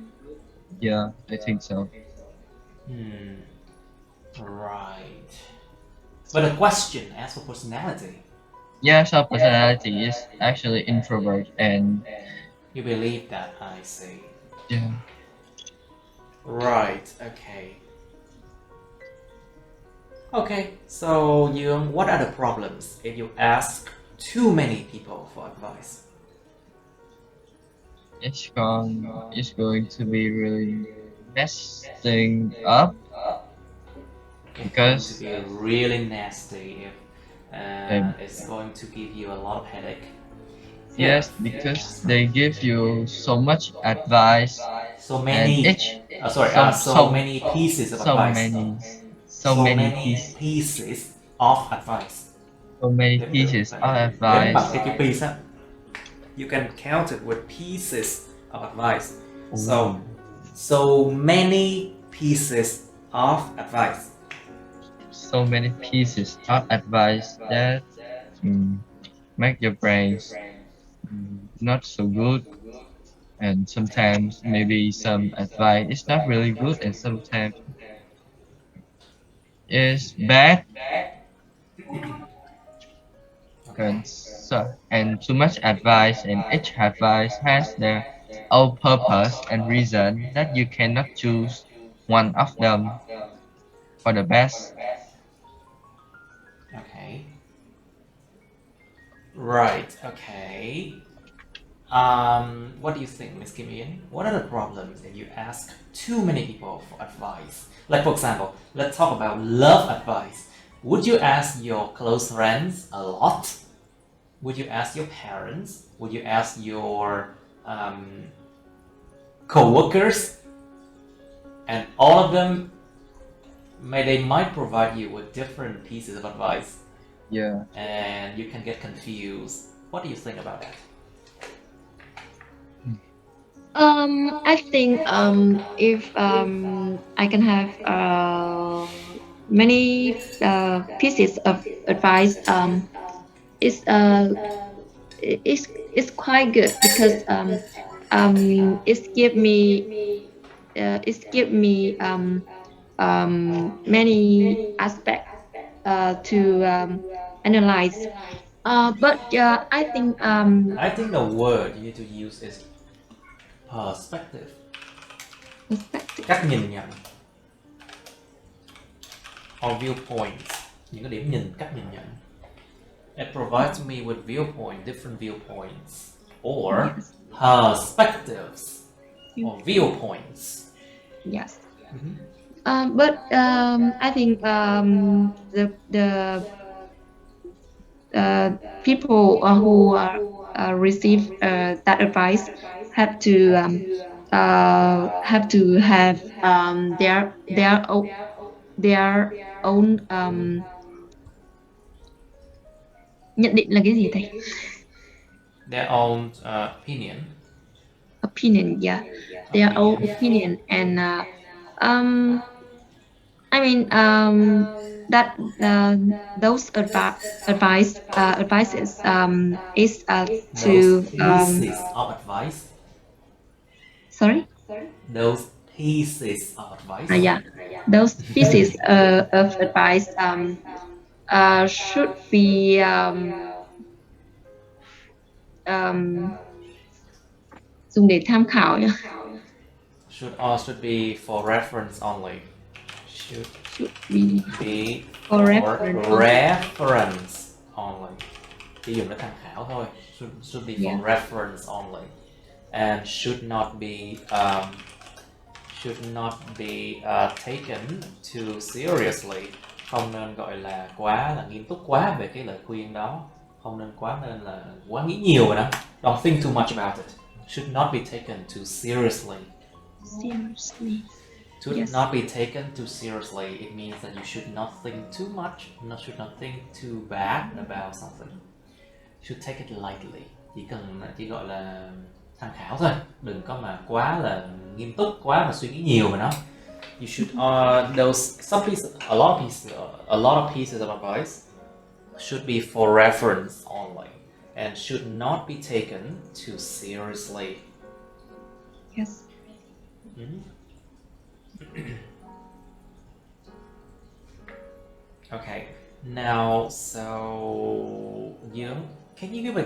Yeah, I think so. Right. But the question asks for personality. Yeah, so personality is actually introvert and You believe that, I see. yeah. Right, okay. Okay, so Yoon, what are the problems if you ask too many people for advice? It's going to be really messing up because It's going to be really nasty if it's going to give you a lot of headache. yes, because they give you so much advice. So many, and each so many pieces of advice. So many pieces of advice. pieces of Đếm advice. bằng cái piece á. You can count it with pieces of advice. So many pieces of advice. So many pieces of advice that make your brains not so good, and sometimes maybe some advice is not really good, and sometimes is bad. And too much advice, and each advice has their own purpose and reason that you cannot choose one of them for the best. Okay. Right, okay. What do you think, Miss Kim Yin? What are the problems if you ask too many people for advice? Like, for example, let's talk about love advice. Would you ask your close friends a lot? Would you ask your parents? Would you ask your co-workers? And all of them, they might provide you with different pieces of advice. Yeah. And you can get confused. What do you think about that? I think if I can have many pieces of advice. It's it's quite good because it's give me many aspects to analyze. But I think I think the word you need to use is perspective. perspective. Cách nhìn nhận. Or viewpoints. Những cái điểm nhìn, cách nhìn nhận. It provides me with different viewpoints, or Yes. perspectives, or viewpoints. Yes. Mm-hmm. But I think the people who receive that advice have to have their own nhận định là cái gì thầy? Their own opinion. Opinion, yeah, their own opinion, and I mean that those advices is to Those pieces of advice. sorry. Those pieces of advice. Yeah, those pieces of advice should be dùng để tham khảo nhá. Should be for reference only. Should be for reference only. Chỉ dùng để tham khảo thôi. Should be for reference only, and should not be taken too seriously. Không nên gọi là nghiêm túc quá về cái lời khuyên đó. Không nên quá nghĩ nhiều rồi đó. Don't think too much about it. Should not be taken too seriously. Should not be taken too seriously. It means that you should not think too much, should not think too bad about something. Should take it lightly. Chỉ gọi là tham khảo thôi. Đừng có mà quá là nghiêm túc, quá mà suy nghĩ nhiều về nó. You should a lot of pieces of advice should be for reference only, and should not be taken too seriously. Yes. Okay. Now, so Young, can you give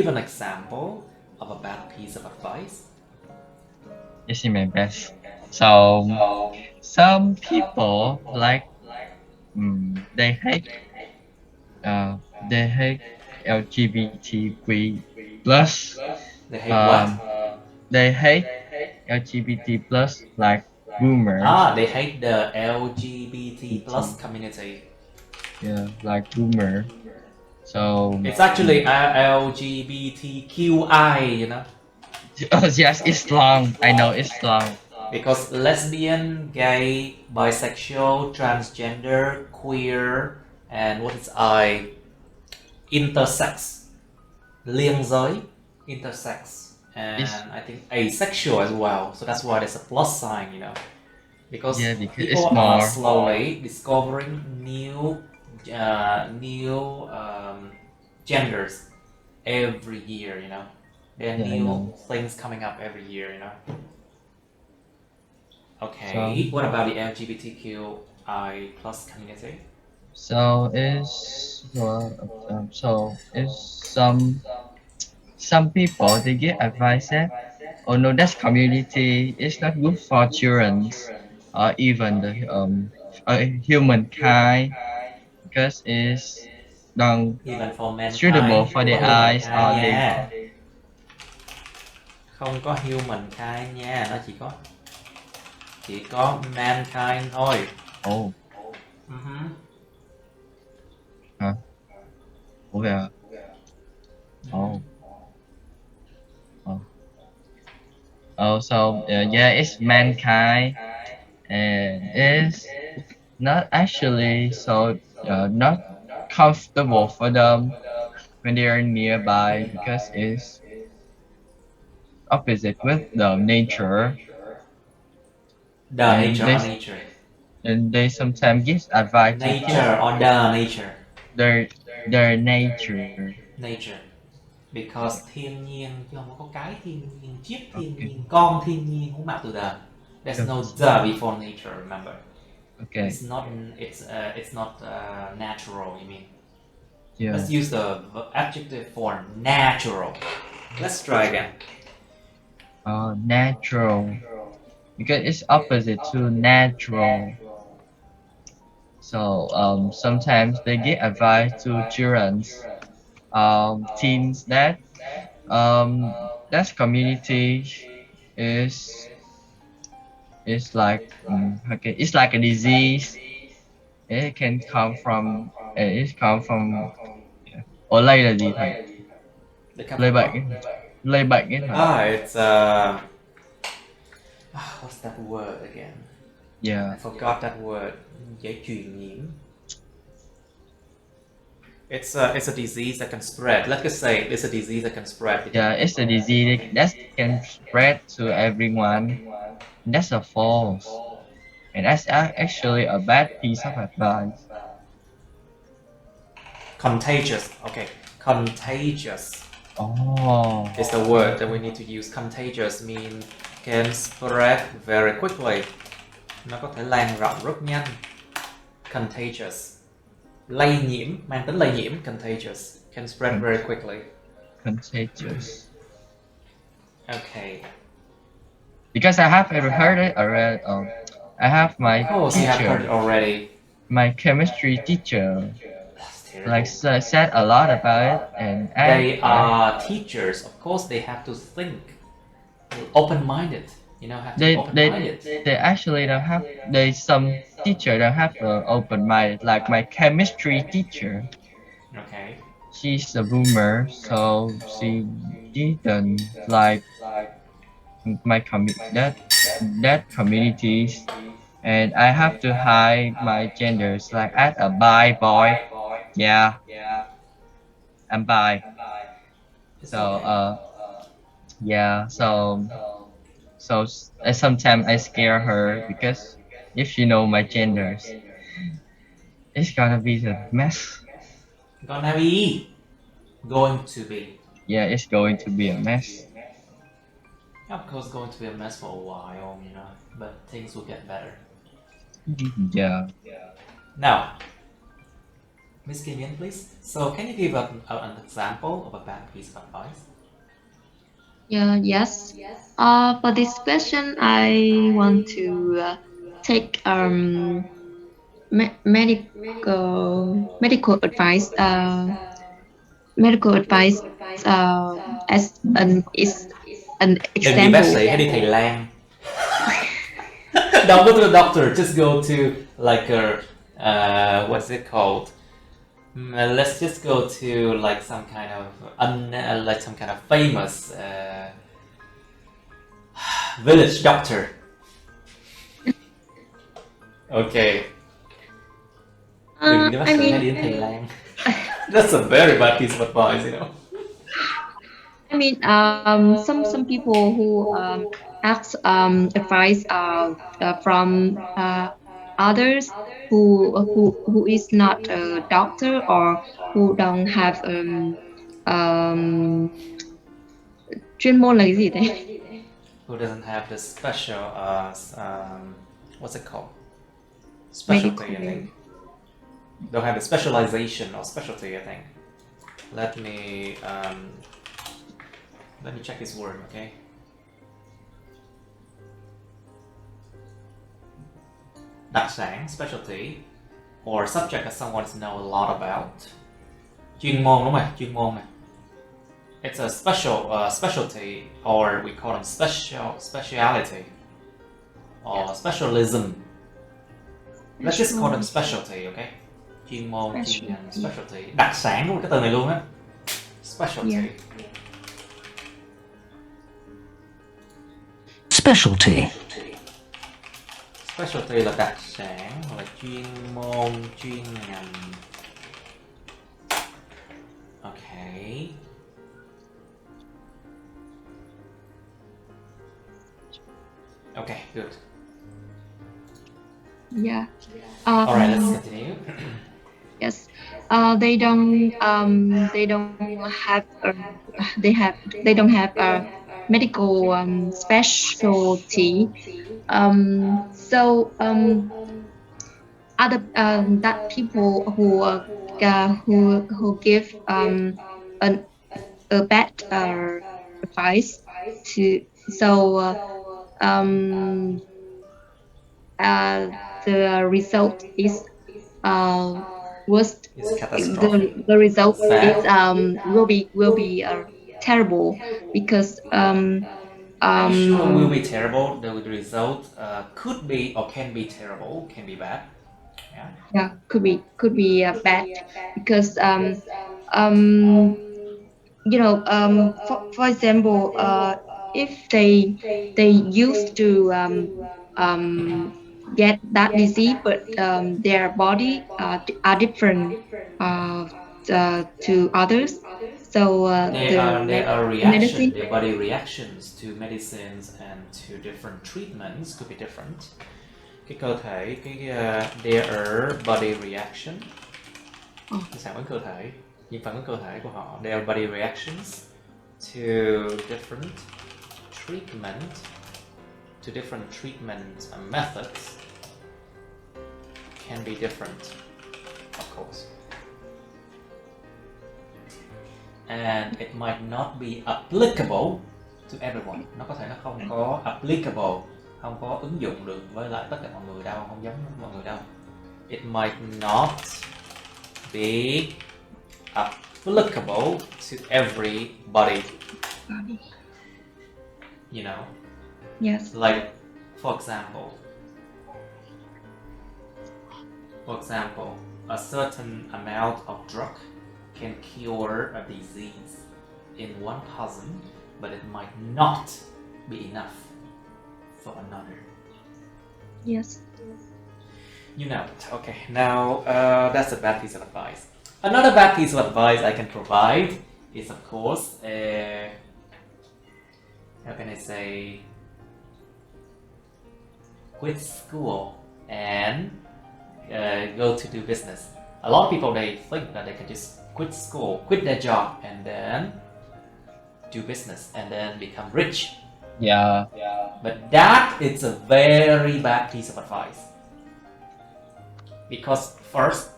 an example of a bad piece of advice? Yes, in my best. So some people they hate LGBTQ plus. They hate what? They hate LGBT plus like boomers. They hate the LGBT plus community. Yeah, like boomer. So it's actually LGBTQI, you know. Oh yes, it's long. I know it's long. Because lesbian, gay, bisexual, transgender, queer, and what is I? Intersex. Liên giới, intersex. And I think asexual as well. So that's why there's a plus sign, you know. Because people are slowly discovering new genders every year, you know. There are new things coming up every year, you know. Okay, what about the LGBTQI plus community? So some people they get advice that no, that community is not good for children or even the humankind because it's not suitable for the eyes or the. Không có humankind nha, nó chỉ có mankind thôi. Oh. Hả? Ủa vậy à? Oh. So it's mankind, and it's not actually so not comfortable for them when they are nearby because it's opposite with the nature. Nature. and they sometimes give advice to kids. Nature or the nature. Their nature. Nature. Because thiên nhiên chứ không có cái thiên nhiên, chiếc thiên Okay. nhiên, con thiên nhiên không mạo từ the. There's no the before nature, remember. Okay. It's not natural, you mean. Yeah. Let's use the adjective form natural. Let's try again. Natural. Because it's opposite to natural. So sometimes they give advice to children, teens that that community is like okay, it's like a disease. It can come from or lây là gì thầy? They come Lây from bệnh what? ấy. Lây bệnh ấy thầy. It's what's that word again? Yeah. I forgot that word. Dễ truyền nhiễm. It's a disease that can spread. Let's just say it's a disease that can spread. Yeah, it's a disease that can spread to everyone. That's a false. And that's actually a bad piece of advice. Contagious. Okay. Contagious Oh. is the word that we need to use. Contagious mean can spread very quickly. Nó có thể lan rộng rất nhanh. Contagious. Lây nhiễm, mang tính lây nhiễm. Contagious. Can spread very quickly. Contagious. Okay. Because I have ever heard it already. I have my Of course, you have heard it teacher, already. my chemistry teacher, That's terrible. like said a lot about it, and They are teachers. Of course, they have to think open-minded. You know, have to be open-minded. they actually don't have. Some teacher don't have open mind. Like my chemistry teacher, Okay. she's a boomer, so she didn't like my that communities, and I have to hide my genders. Like as a bi boy, yeah, I'm bi. It's So okay. yeah, so sometimes I scare her because if she know my genders, it's gonna be a mess. Gonna be. Going to be. Yeah, it's going to be a mess. Of course, going to be a mess for a while, you know, but things will get better. Yeah. Now, Miss Kim Yen, please. So, can you give an example of a bad piece of advice? Yeah, yes. For this question, I want to take medical advice. Medical advice as an Đừng đi example. bác sĩ, hãy đi thầy lang. Don't go to the doctor. Just go to like a what's it called? Let's just go to like some kind of famous village doctor. Okay. Đừng đi bác sĩ, hãy đi đến thầy lang. That's a very bad piece of advice, you know. I mean, some people who ask advice from others who is not a doctor or who don't have chuyên môn là cái gì đấy? Who doesn't have the special what's it called? Specialty, I think. Don't have the specialization or specialty, I think. Let me check this word, okay? Đặc sản, specialty, or subject that someone knows a lot about. Chuyên môn đúng không? Chuyên môn này. It's a specialty, or we call them speciality, or specialism. Let's just call them specialty, okay? Chuyên môn, chuyên ngành, specialty. Đặc sản của cái từ này luôn á. Specialty. Yeah. Specialty. Specialty là đặc sản hoặc là chuyên môn, chuyên ngành. Okay. Okay, good. Yeah. Alright, let's continue. Yes. They don't have they don't have a medical specialty. So other that people who give an, a bad advice to so um the result is worst. It's catastrophic. The result It's bad. is will be terrible because Are you sure will be terrible? The result could be or can be terrible, can be bad. Yeah. yeah, could be bad because um for example if they used to get that disease but their body are different to others, so There are the medicine. their body reactions to medicines and to different treatments could be different. Cái cơ thể, their body reaction, cái phản ứng cơ thể, những phản ứng cơ thể của họ, their body reactions to different treatment methods can be different, of course. And it might not be applicable to everyone. Nó có thể nó không có applicable, không có ứng dụng được với lại tất cả mọi người đâu, không giống mọi người đâu. It might not be applicable to everybody. You know? Yes. Like, for example, a certain amount of drug can cure a disease in one person, but it might not be enough for another. Yes. You know it. Okay, now that's a bad piece of advice. Another bad piece of advice I can provide is, of course, how can I say, quit school and go to do business. A lot of people, they think that they can just quit school, quit their job, and then do business and then become rich. Yeah. But that is a very bad piece of advice. Because first,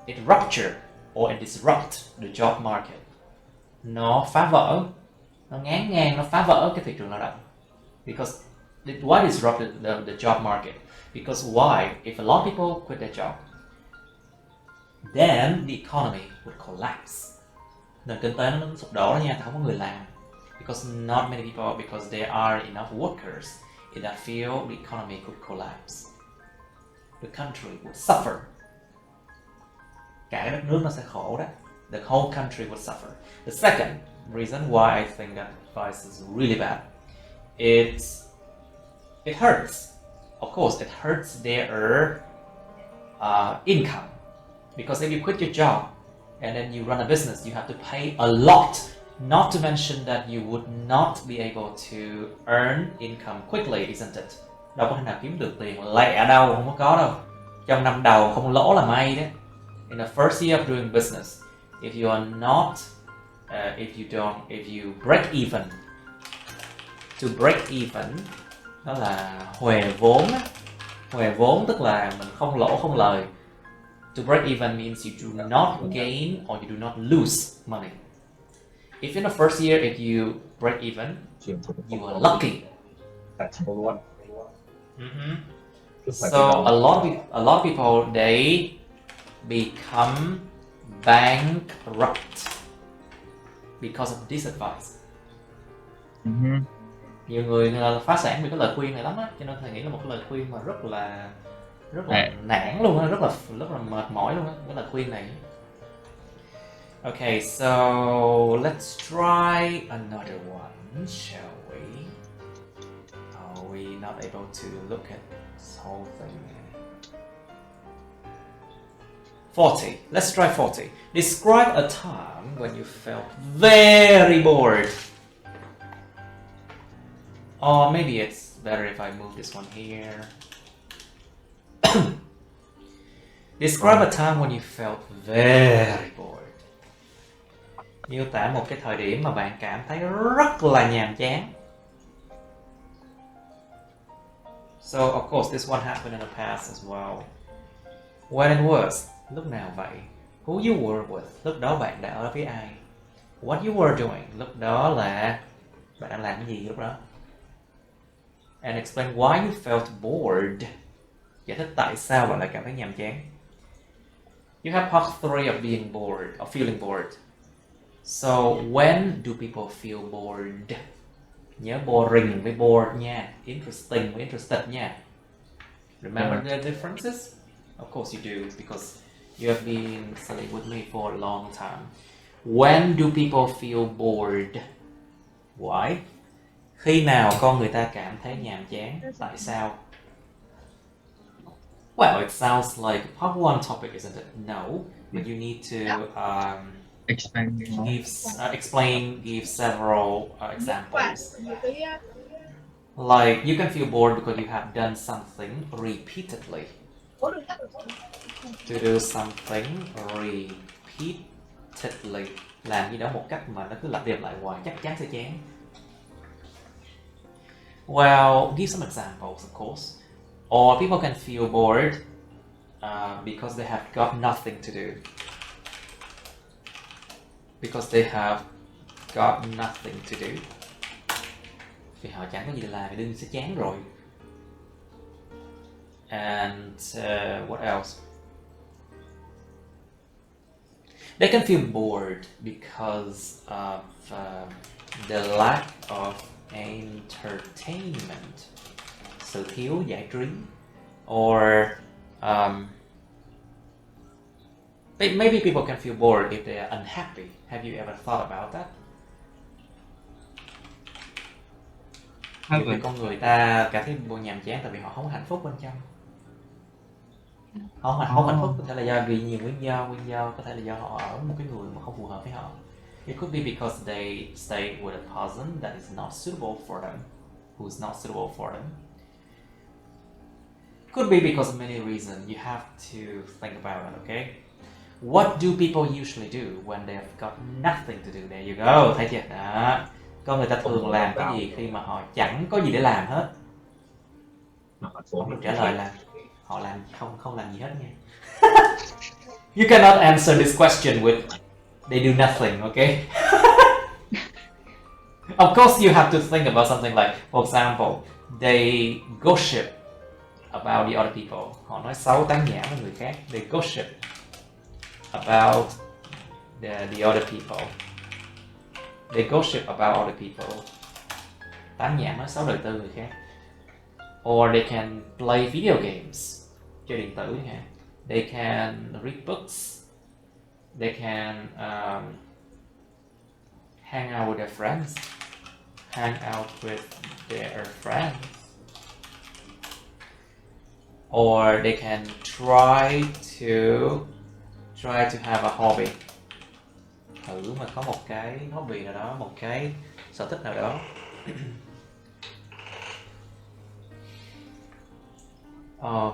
it rupture or it disrupt the job market. Nó phá vỡ, nó ngán ngang, nó phá vỡ cái thị trường lao động. Because why disrupt the job market? Because why? If a lot of people quit their job, then the economy would collapse. Nền kinh tế nó sụp đổ đó nha, không có người làm. Because not many people, because there are enough workers in that field, the economy could collapse. The country would suffer. Cả đất nước nó sẽ khổ đó. The whole country would suffer. The second reason why I think that advice is really bad, it hurts. Of course, it hurts their income. Because if you quit your job and then you run a business, you have to pay a lot. Not to mention that you would not be able to earn income quickly, isn't it? Đâu có thể nào kiếm được tiền lẹ đâu, không có đâu. Trong năm đầu không lỗ là may đấy. In the first year of doing business, if you are not, if you break even, to break even, đó là huề vốn. Huề vốn tức là mình không lỗ không lời. To break even means you do not gain or you do not lose money. If in the first year, if you break even, you are lucky. So a lot of people, they become bankrupt because of this advice. Nhiều người phá sản vì cái lời khuyên này lắm á, cho nên thầy nghĩ là một cái lời khuyên mà rất là nản luôn á, rất là mệt mỏi luôn á, cái lời khuyên này. Okay, so let's try another one, shall we? Are we not able to look at this whole thing? 40. Let's try 40. Describe a time when you felt very bored. Or maybe it's better if I move this one here. Describe a time when you felt very bored. Miêu tả một cái thời điểm mà bạn cảm thấy rất là nhàm chán. So of course this one happened in the past as well. When it was, lúc nào vậy? Who you were with, lúc đó bạn đã ở với ai? What you were doing, lúc đó là bạn đang làm cái gì lúc đó? And explain why you felt bored. Giải thích tại sao bạn lại cảm thấy nhàm chán. You have part 3 of being bored, of feeling bored. So when do people feel bored? Nhớ boring với bored nha, interesting với interested nha. Remember the differences? Of course you do, because you have been studying with me for a long time. When do people feel bored? Why? Khi nào con người ta cảm thấy nhàm chán? Tại sao? Well, it sounds like part 1 topic, isn't it? No, but you need to explain, give several examples. Like, you can feel bored because you have done something repeatedly. To do something repeatedly, làm gì đó một cách mà nó cứ lặp đi lặp lại hoài chắc chắn sẽ chán. Well, give some examples, of course. Or people can feel bored because they have got nothing to do. Because they have got nothing to do. Vì họ chẳng có gì để làm thì đương nhiên sẽ chán rồi. And what else? They can feel bored because of the lack of entertainment. Sự thiếu giải trí. Or maybe people can feel bored if they are unhappy. Have you ever thought about that? Vì con người ta cảm thấy nhàm chán tại vì họ không hạnh phúc bên trong. Không hạnh phúc có thể là do vì nhiều nguyên do có thể là do họ ở một cái người mà không phù hợp với họ. It could be because they stay with a person that is not suitable for them, who is not suitable for them. Could be because of many reasons. You have to think about it, okay? What do people usually do when they have got nothing to do? There you go, thấy chưa? Đó. Con người ta thường làm cái gì khi mà họ chẳng có gì để làm hết? Không được trả lời là họ làm không làm gì hết nha. You cannot answer this question with they do nothing, okay? Of course you have to think about something like, for example, they gossip about the other people. Họ nói xấu tán nhã với người khác. They gossip about the other people. They gossip about other people. Tán nhã nói xấu đời tư người khác. Or they can play video games. Chơi điện tử ha. They can read books. They can hang out with their friends. Or they can try to have a hobby. Thử mà có một cái hobby nào đó, một cái sở thích nào đó.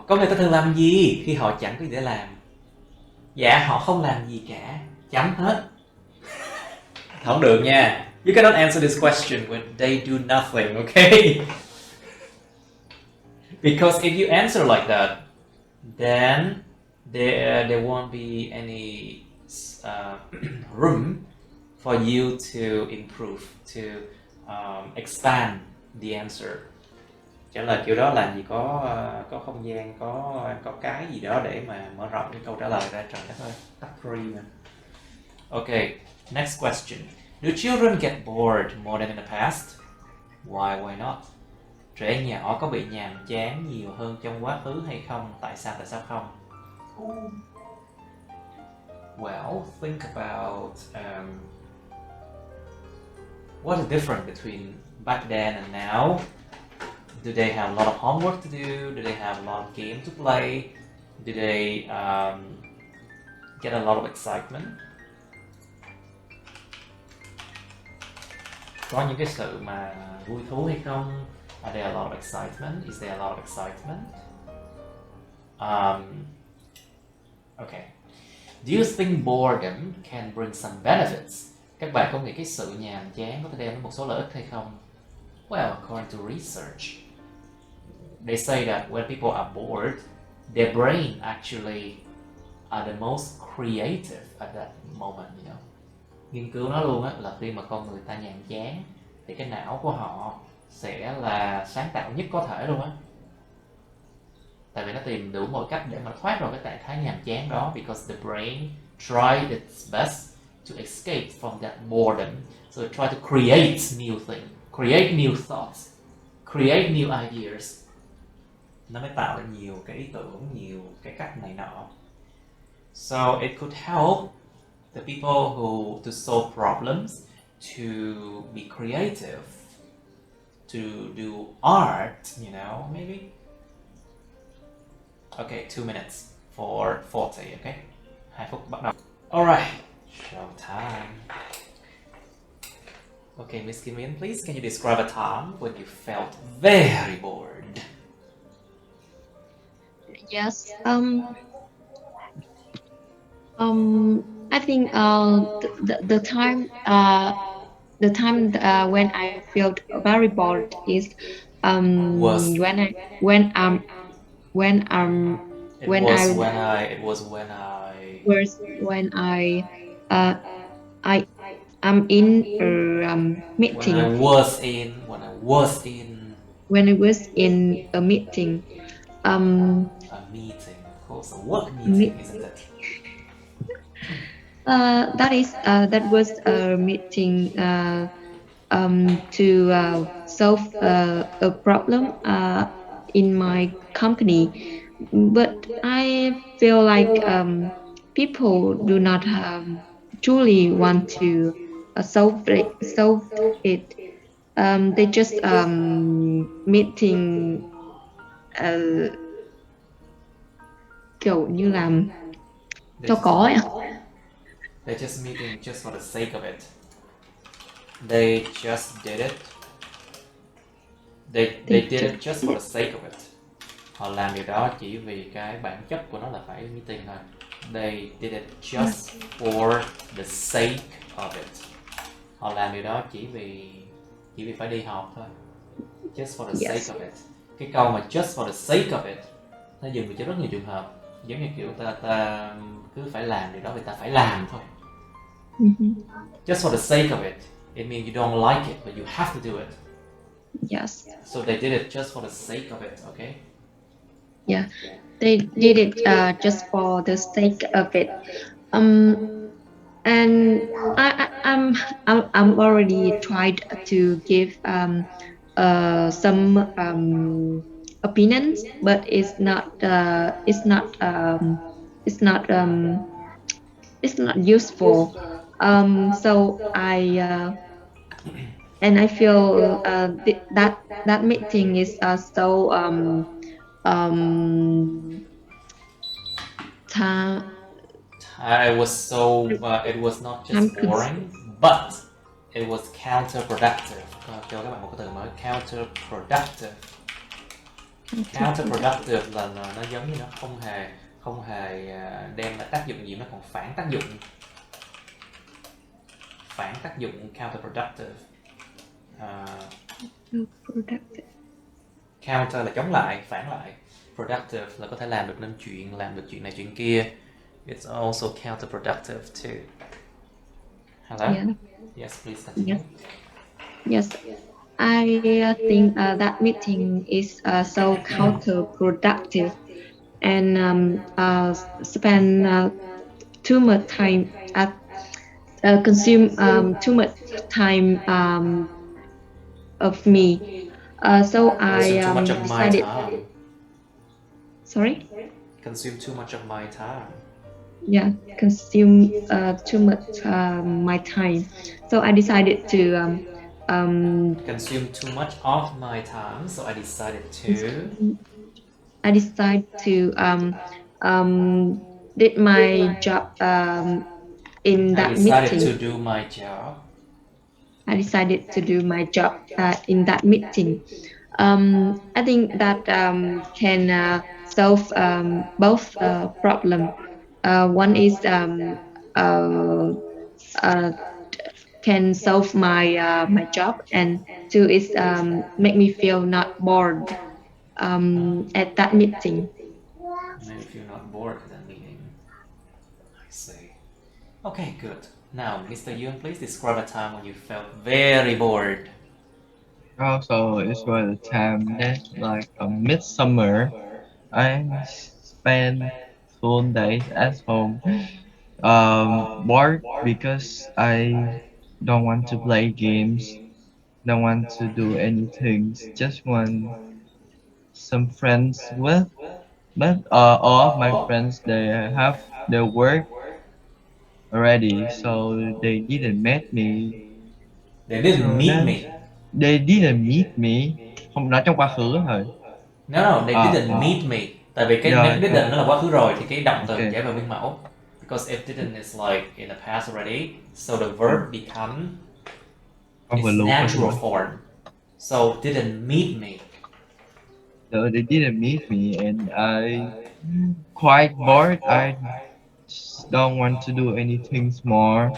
Con người ta thường làm gì khi họ chẳng có gì để làm? Dạ họ không làm gì cả, chấm hết. Không được nha. You cannot answer this question when they do nothing, okay? Because if you answer like that, then there won't be any room for you to improve, to expand the answer. Trả lời kiểu đó làm gì có không gian, có cái gì đó để mà mở rộng cái câu trả lời ra. Trời đất ơi, tắt free mà. Okay, next question. Do children get bored more than in the past? Why not? Trẻ nhỏ có bị nhàm chán nhiều hơn trong quá khứ hay không? Tại sao không? Well, think about what is different between back then and now. Do they have a lot of homework to do? Do they have a lot of games to play? Do they get a lot of excitement? Có những cái sự mà vui thú hay không? Are there a lot of excitement? Is there a lot of excitement? Okay. Do you think boredom can bring some benefits? Các bạn có nghĩ cái sự nhàm chán có thể đem đến một số lợi ích hay không? Well, according to research, they say that when people are bored, their brain actually are the most creative at that moment, you know. Nghiên cứu nói luôn á là khi mà con người ta nhàm chán thì cái não của họ sẽ là sáng tạo nhất có thể luôn á. Tại vì nó tìm đủ mọi cách để mà thoát ra cái trạng thái nhàm chán đó, because the brain tried its best to escape from that boredom. So it tried to create new things, create new thoughts, create new ideas. Nó mới tạo ra nhiều cái ý tưởng, nhiều cái cách này nọ. So it could help the people who to solve problems, to be creative, to do art, you know, maybe. Okay, 2 minutes for 40, okay? 2 phút bắt đầu. Alright, show time. Okay, Miss Kim Min, please, can you describe a time when you felt very bored? Yes. I think the time when I felt very bored is Was- when I am in a meeting. When I was in a meeting. a meeting, of course, a work meeting, isn't it? That was a meeting to solve a problem in my company, but I feel like people do not truly want to solve it. They just meeting kiểu như là cho có ấy. They're just meeting just for the sake of it. They just did it. They did it just for the sake of it. Họ làm điều đó chỉ vì cái bản chất của nó là phải meeting thôi. They did it just for the sake of it. Họ làm điều đó chỉ vì phải đi học thôi. Just for the sake of it. Cái câu mà just for the sake of it nó dùng cho rất nhiều trường hợp. Giống như kiểu ta cứ phải làm điều đó vì ta phải làm thôi. Just for the sake of it. It means you don't like it, but you have to do it. Yes. So they did it just for the sake of it, okay? Yeah, they did it just for the sake of it. And I'm already tried to give some opinions, but it's not useful. So I feel that meeting is so It was so it was not just boring, but it was counterproductive. Cho các bạn một cái từ mới, counterproductive. Counterproductive là nó giống như nó không hề đem lại tác dụng gì, nó còn phản tác dụng. Phản tác dụng, counterproductive. Counter là chống lại, phản lại. Productive là có thể làm được nên chuyện, làm được chuyện này chuyện kia. It's also counterproductive too. Hello? Yeah. Yes, please continue. Yes. I think that meeting is so counterproductive and spend too much time consume too much time of me. So I Consume too much of my decided. time. Sorry? Consume too much of my time. Yeah, consume too much my time. So I decided to Consume too much of my time, so I decided to did my job in that meeting. I decided to do my job. I decided to do my job in that meeting. I think that can solve both problem. One is can solve my job, and two is make me feel not bored at that meeting. Maybe if you're not bored at that meeting. I see. Okay, good. Now, Mr. Yun, please describe a time when you felt very bored. Also, it was a time that like a midsummer. I spent full days at home, bored because I don't want to play games, don't want to do anything, just want some friends with. But all of my friends they have their work already, so they didn't meet me. They didn't So meet that me. they didn't meet me. Không nói trong quá khứ thôi. No, they À, didn't meet me. Tại vì cái yeah, didn't nó là quá khứ rồi thì cái động từ okay. giải vào biên mẫu. Because if didn't is like in the past already, so the verb become its Overload natural everyone. form. So didn't meet me. So they didn't meet me, and I quite bored. I just don't want to do anything more.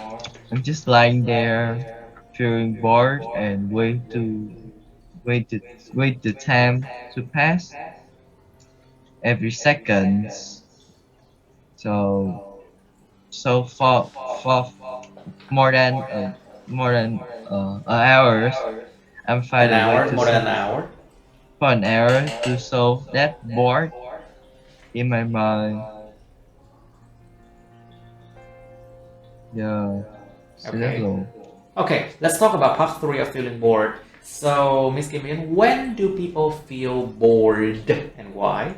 I'm just lying there, feeling bored, and wait the wait the time to pass every second. So for more than hours, I'm An find a way hour, to more than solve an hour. for an hour to solve that bored in my mind. Yeah, so that's Okay. all. Okay, let's talk about part 3 of feeling bored. So, Miss Kim Yun, when do people feel bored and why?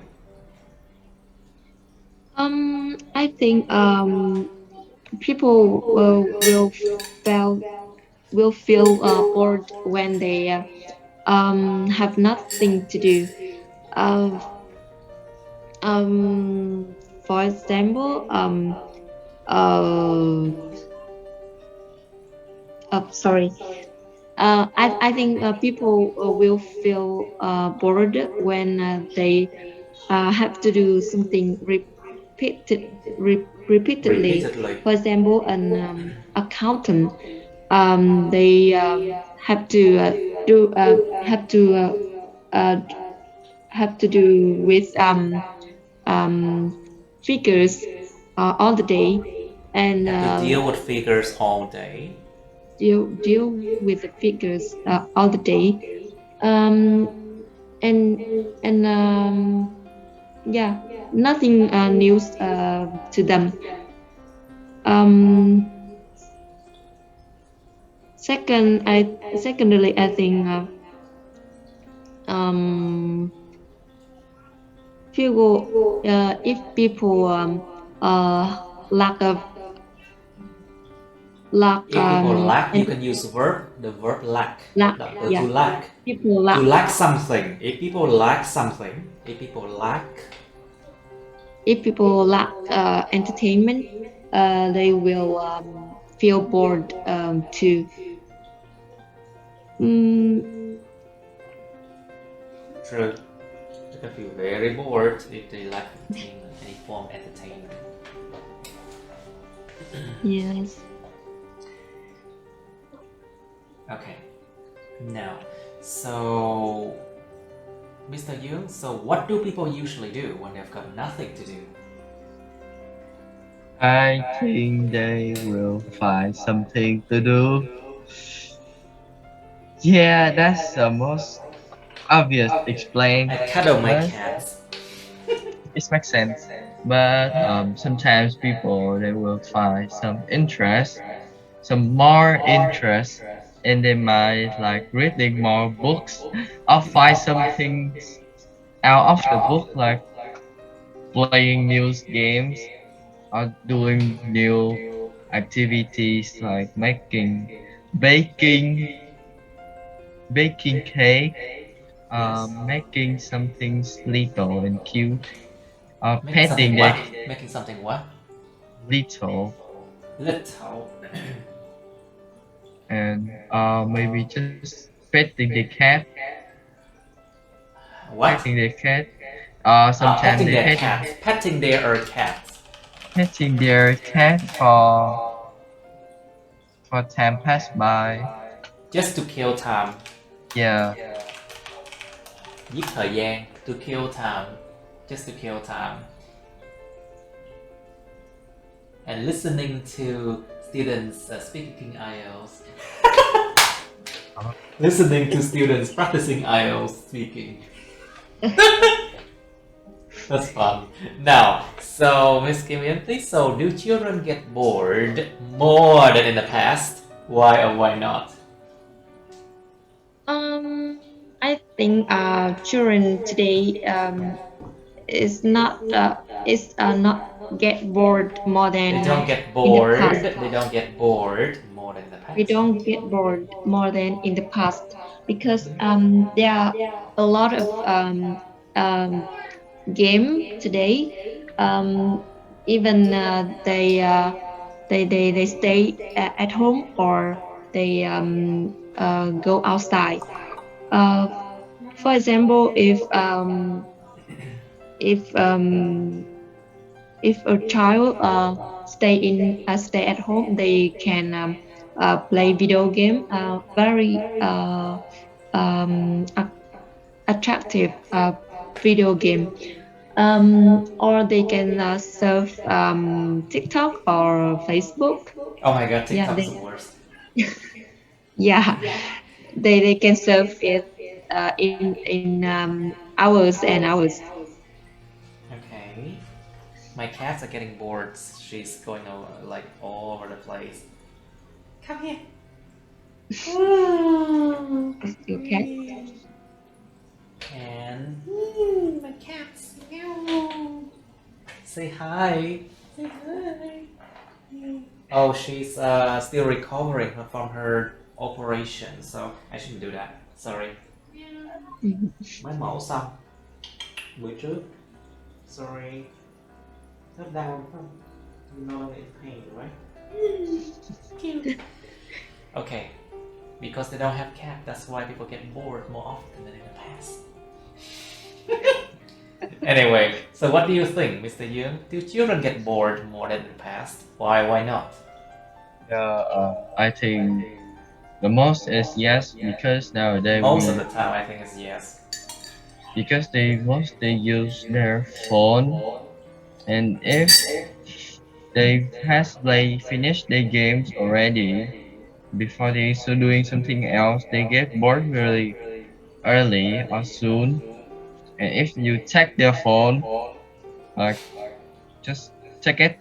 I think people feel bored when they have nothing to do. Uh, for example, sorry. I think people will feel bored when they have to do something repeatedly. Repeatedly. For example, an accountant, they have to do uh, have to do with figures all the day, and Have to deal with figures all day. deal with the figures all the day, um, and yeah, nothing new to them. Um, secondly, I think people if people lack of lack If people lack, you and can use the verb lack. lack, To yeah, lack. people To lack. lack something. If people lack something, if people lack, If people lack entertainment, they will feel bored too. Mm, true, they can feel very bored if they lack entertainment, any form of entertainment. yes. Okay, now, so Mr. Yoon, so what do people usually do when they've got nothing to do? I think they will find something to do. Yeah, that's the most obvious explain, I cuddle my but cats. it makes sense. But sometimes people they will find some more interest, and they might like reading more books, or find something out of the book, like playing new games or doing new activities like baking, baking cake, Yes. making something little and cute, or Making petting something their what? Making something what? little, Little. and maybe just petting the cat, What? petting the cat, Sometimes petting they their cat. Petting their cat. petting their cat for time pass by. Just to kill time. Yeah. Giết thời gian. To kill time. Just to kill time. And listening to students speaking IELTS. Listening to students practicing IELTS speaking. That's fun. Now, so Miss Kim Yun, please. So, do children get bored more than in the past? Why or why not? I think children today is not get bored more than They don't get in the bored. past. They don't get bored more than in the past. We don't get bored more than in the past because there are a lot of game today. Even they stay at home or they go outside. For example, if a child stay at home, they can play video game, very attractive video game, or they can surf TikTok or Facebook. Oh my god, Yeah, TikTok is the worst. yeah, they can surf it in hours and hours. Okay. My cats are getting bored. She's going like all over the place. Come here. Your cat. And my cats. Say hi. Say hi. Oh, she's still recovering from her operation, so I shouldn't do that. Sorry. Mới mổ xong bữa trước. Sorry. Rất đau đúng không? You know it's pain, right? Cute. Okay. Because they don't have cat, that's why people get bored more often than in the past. Anyway, so what do you think, Mr. Yoon? Do children get bored more than in the past? Why not? Yeah, I think the most is yes, because nowadays Most of the time, I think it's yes. because they mostly use their phone, and if they finish their games already before they start doing something else, they get bored really early or soon. And if you check their phone, like just check it,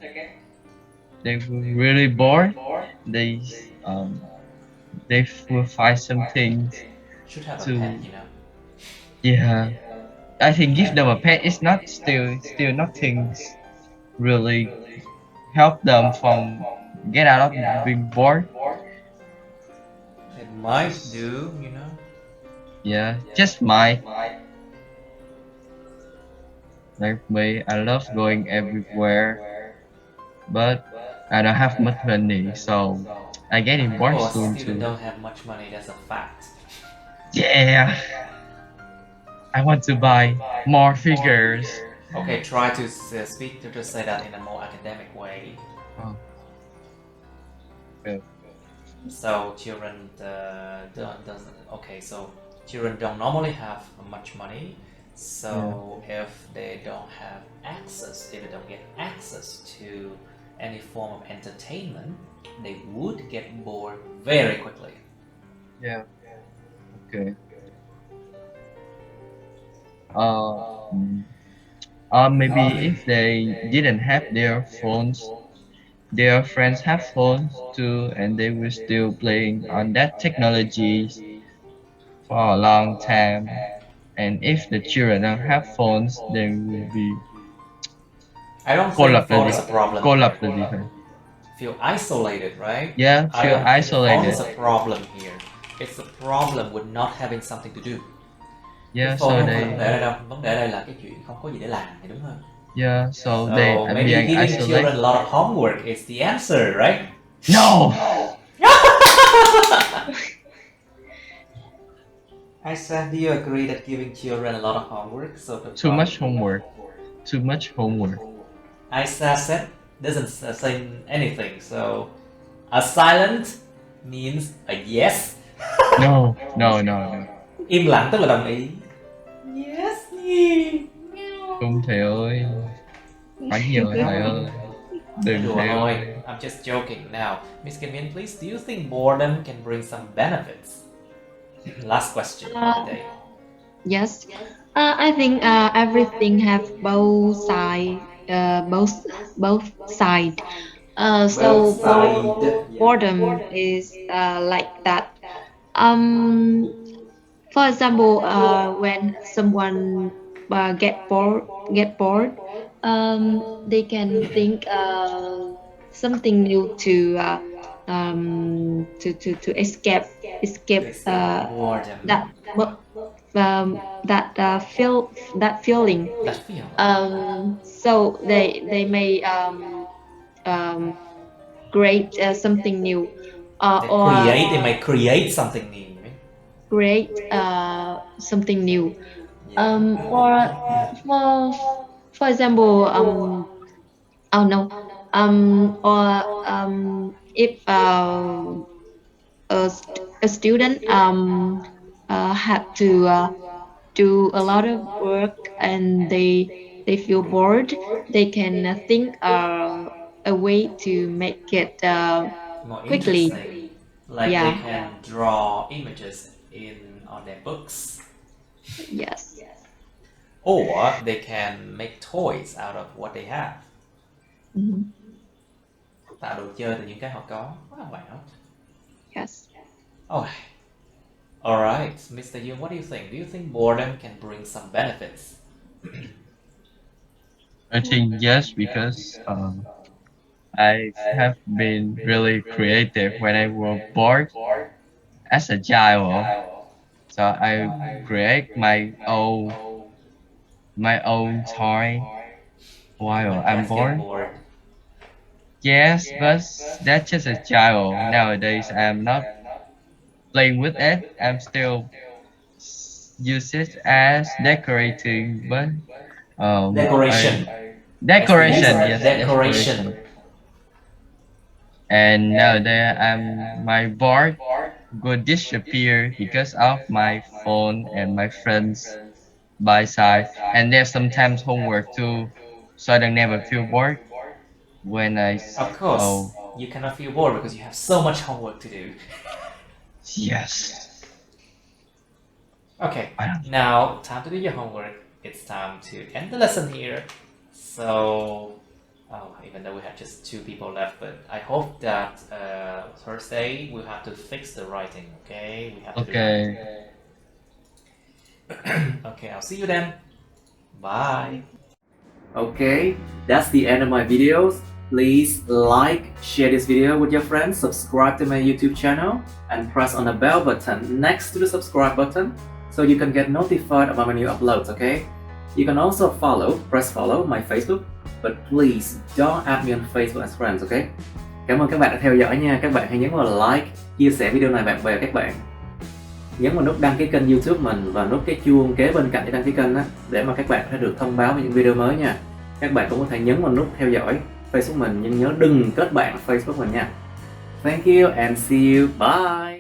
they will really bored. They um they will find something Should have a to pet, you know. yeah. I think give them a pet is not still nothing really help them from get out of being bored. It might do, you know. Yeah, just my like me. I love going everywhere, but I don't have much money, so I getting bored Oh, soon students too. don't have much money, that's a fact. Yeah, I want to buy more figures. Okay, try to speak to say that in a more academic way. Oh. Okay. So children doesn't. Okay, so children don't normally have much money. So if they don't have access, if they don't get access to any form of entertainment, they would get bored very quickly. Yeah. Okay. Maybe if they didn't have their phones, their friends have phones too, and they were still playing on that technology for a long time. And if the children don't have phones, they will be I don't think phone is a problem call here. up the defense. Feel isolated, right? Yeah, I feel don't think phone isolated. is a problem here. It's a problem with not having something to do. Yeah, Cái so phone không they phải vấn đề đây đâu. Vấn đề đây là cái chuyện không có gì để làm thì đúng hơn. yeah, so So they are maybe being giving isolated. children a lot of homework is the answer, right? No. I said, do you agree that giving children a lot of homework sort of Too much homework. Too much homework. I said doesn't say anything, so a silent means a yes. No. Im lặng tức là đồng ý. Yes nhỉ. Không thầy ơi. Quá nhiều rồi thầy ơi. Đừng Đùa thầy thôi. ơi. I'm just joking. Now, Miss Kim Min, please, do you think boredom can bring some benefits? Last question of the day. Yes. I think everything have both side, both side. So Both side. boredom is like that. For example, when someone get bored, they can think something new to escape Boredom. that feeling. That feel. So they may create something new, They may create something new. Right? create something new. Yeah. For example, oh no, if a student have to do a lot of work and they feel bored, they can think a way to make it More quickly. interesting. Like Yeah. they can draw images on their books. Yes. Or they can make toys out of what they have. Mhm. Tạo đồ chơi từ những cái họ có. Wow, why not? Yes. Oh. Alright, Mr. Yoon, what do you think? Do you think boredom can bring some benefits? I think yes, because I have been really creative when I was bored as a child. So I create my own toy while When I'm kids get bored. Yes, but that's just a child. Nowadays, I'm not playing with it. I'm still use it as decorating, but Decoration. decoration, yes, Decoration. decoration. And nowadays, my board would disappear because of my phone and my friends by side, and there's sometimes homework too, so I don't never feel bored when Of course, you cannot feel bored because you have so much homework to do. Yes. Okay, now time to do your homework. It's time to end the lesson here. So, even though we have just 2 people left, but I hope that Thursday we'll have to fix the writing. Okay, we have to. Okay. Okay, I'll see you then. Bye. Okay, that's the end of my videos. Please like, share this video with your friends, subscribe to my YouTube channel, and press on the bell button next to the subscribe button so you can get notified about my new uploads, okay? You can also press follow my Facebook, but please don't add me on Facebook as friends, okay? Cảm ơn các bạn đã theo dõi nha. Các bạn hãy nhấn vào like, chia sẻ video này bạn bè các bạn. Nhấn vào nút đăng ký kênh YouTube mình và nút cái chuông kế bên cạnh để đăng ký kênh á, để mà các bạn có thể được thông báo về những video mới nha. Các bạn cũng có thể nhấn vào nút theo dõi Facebook mình, nhưng nhớ đừng kết bạn Facebook mình nha. Thank you and see you. Bye.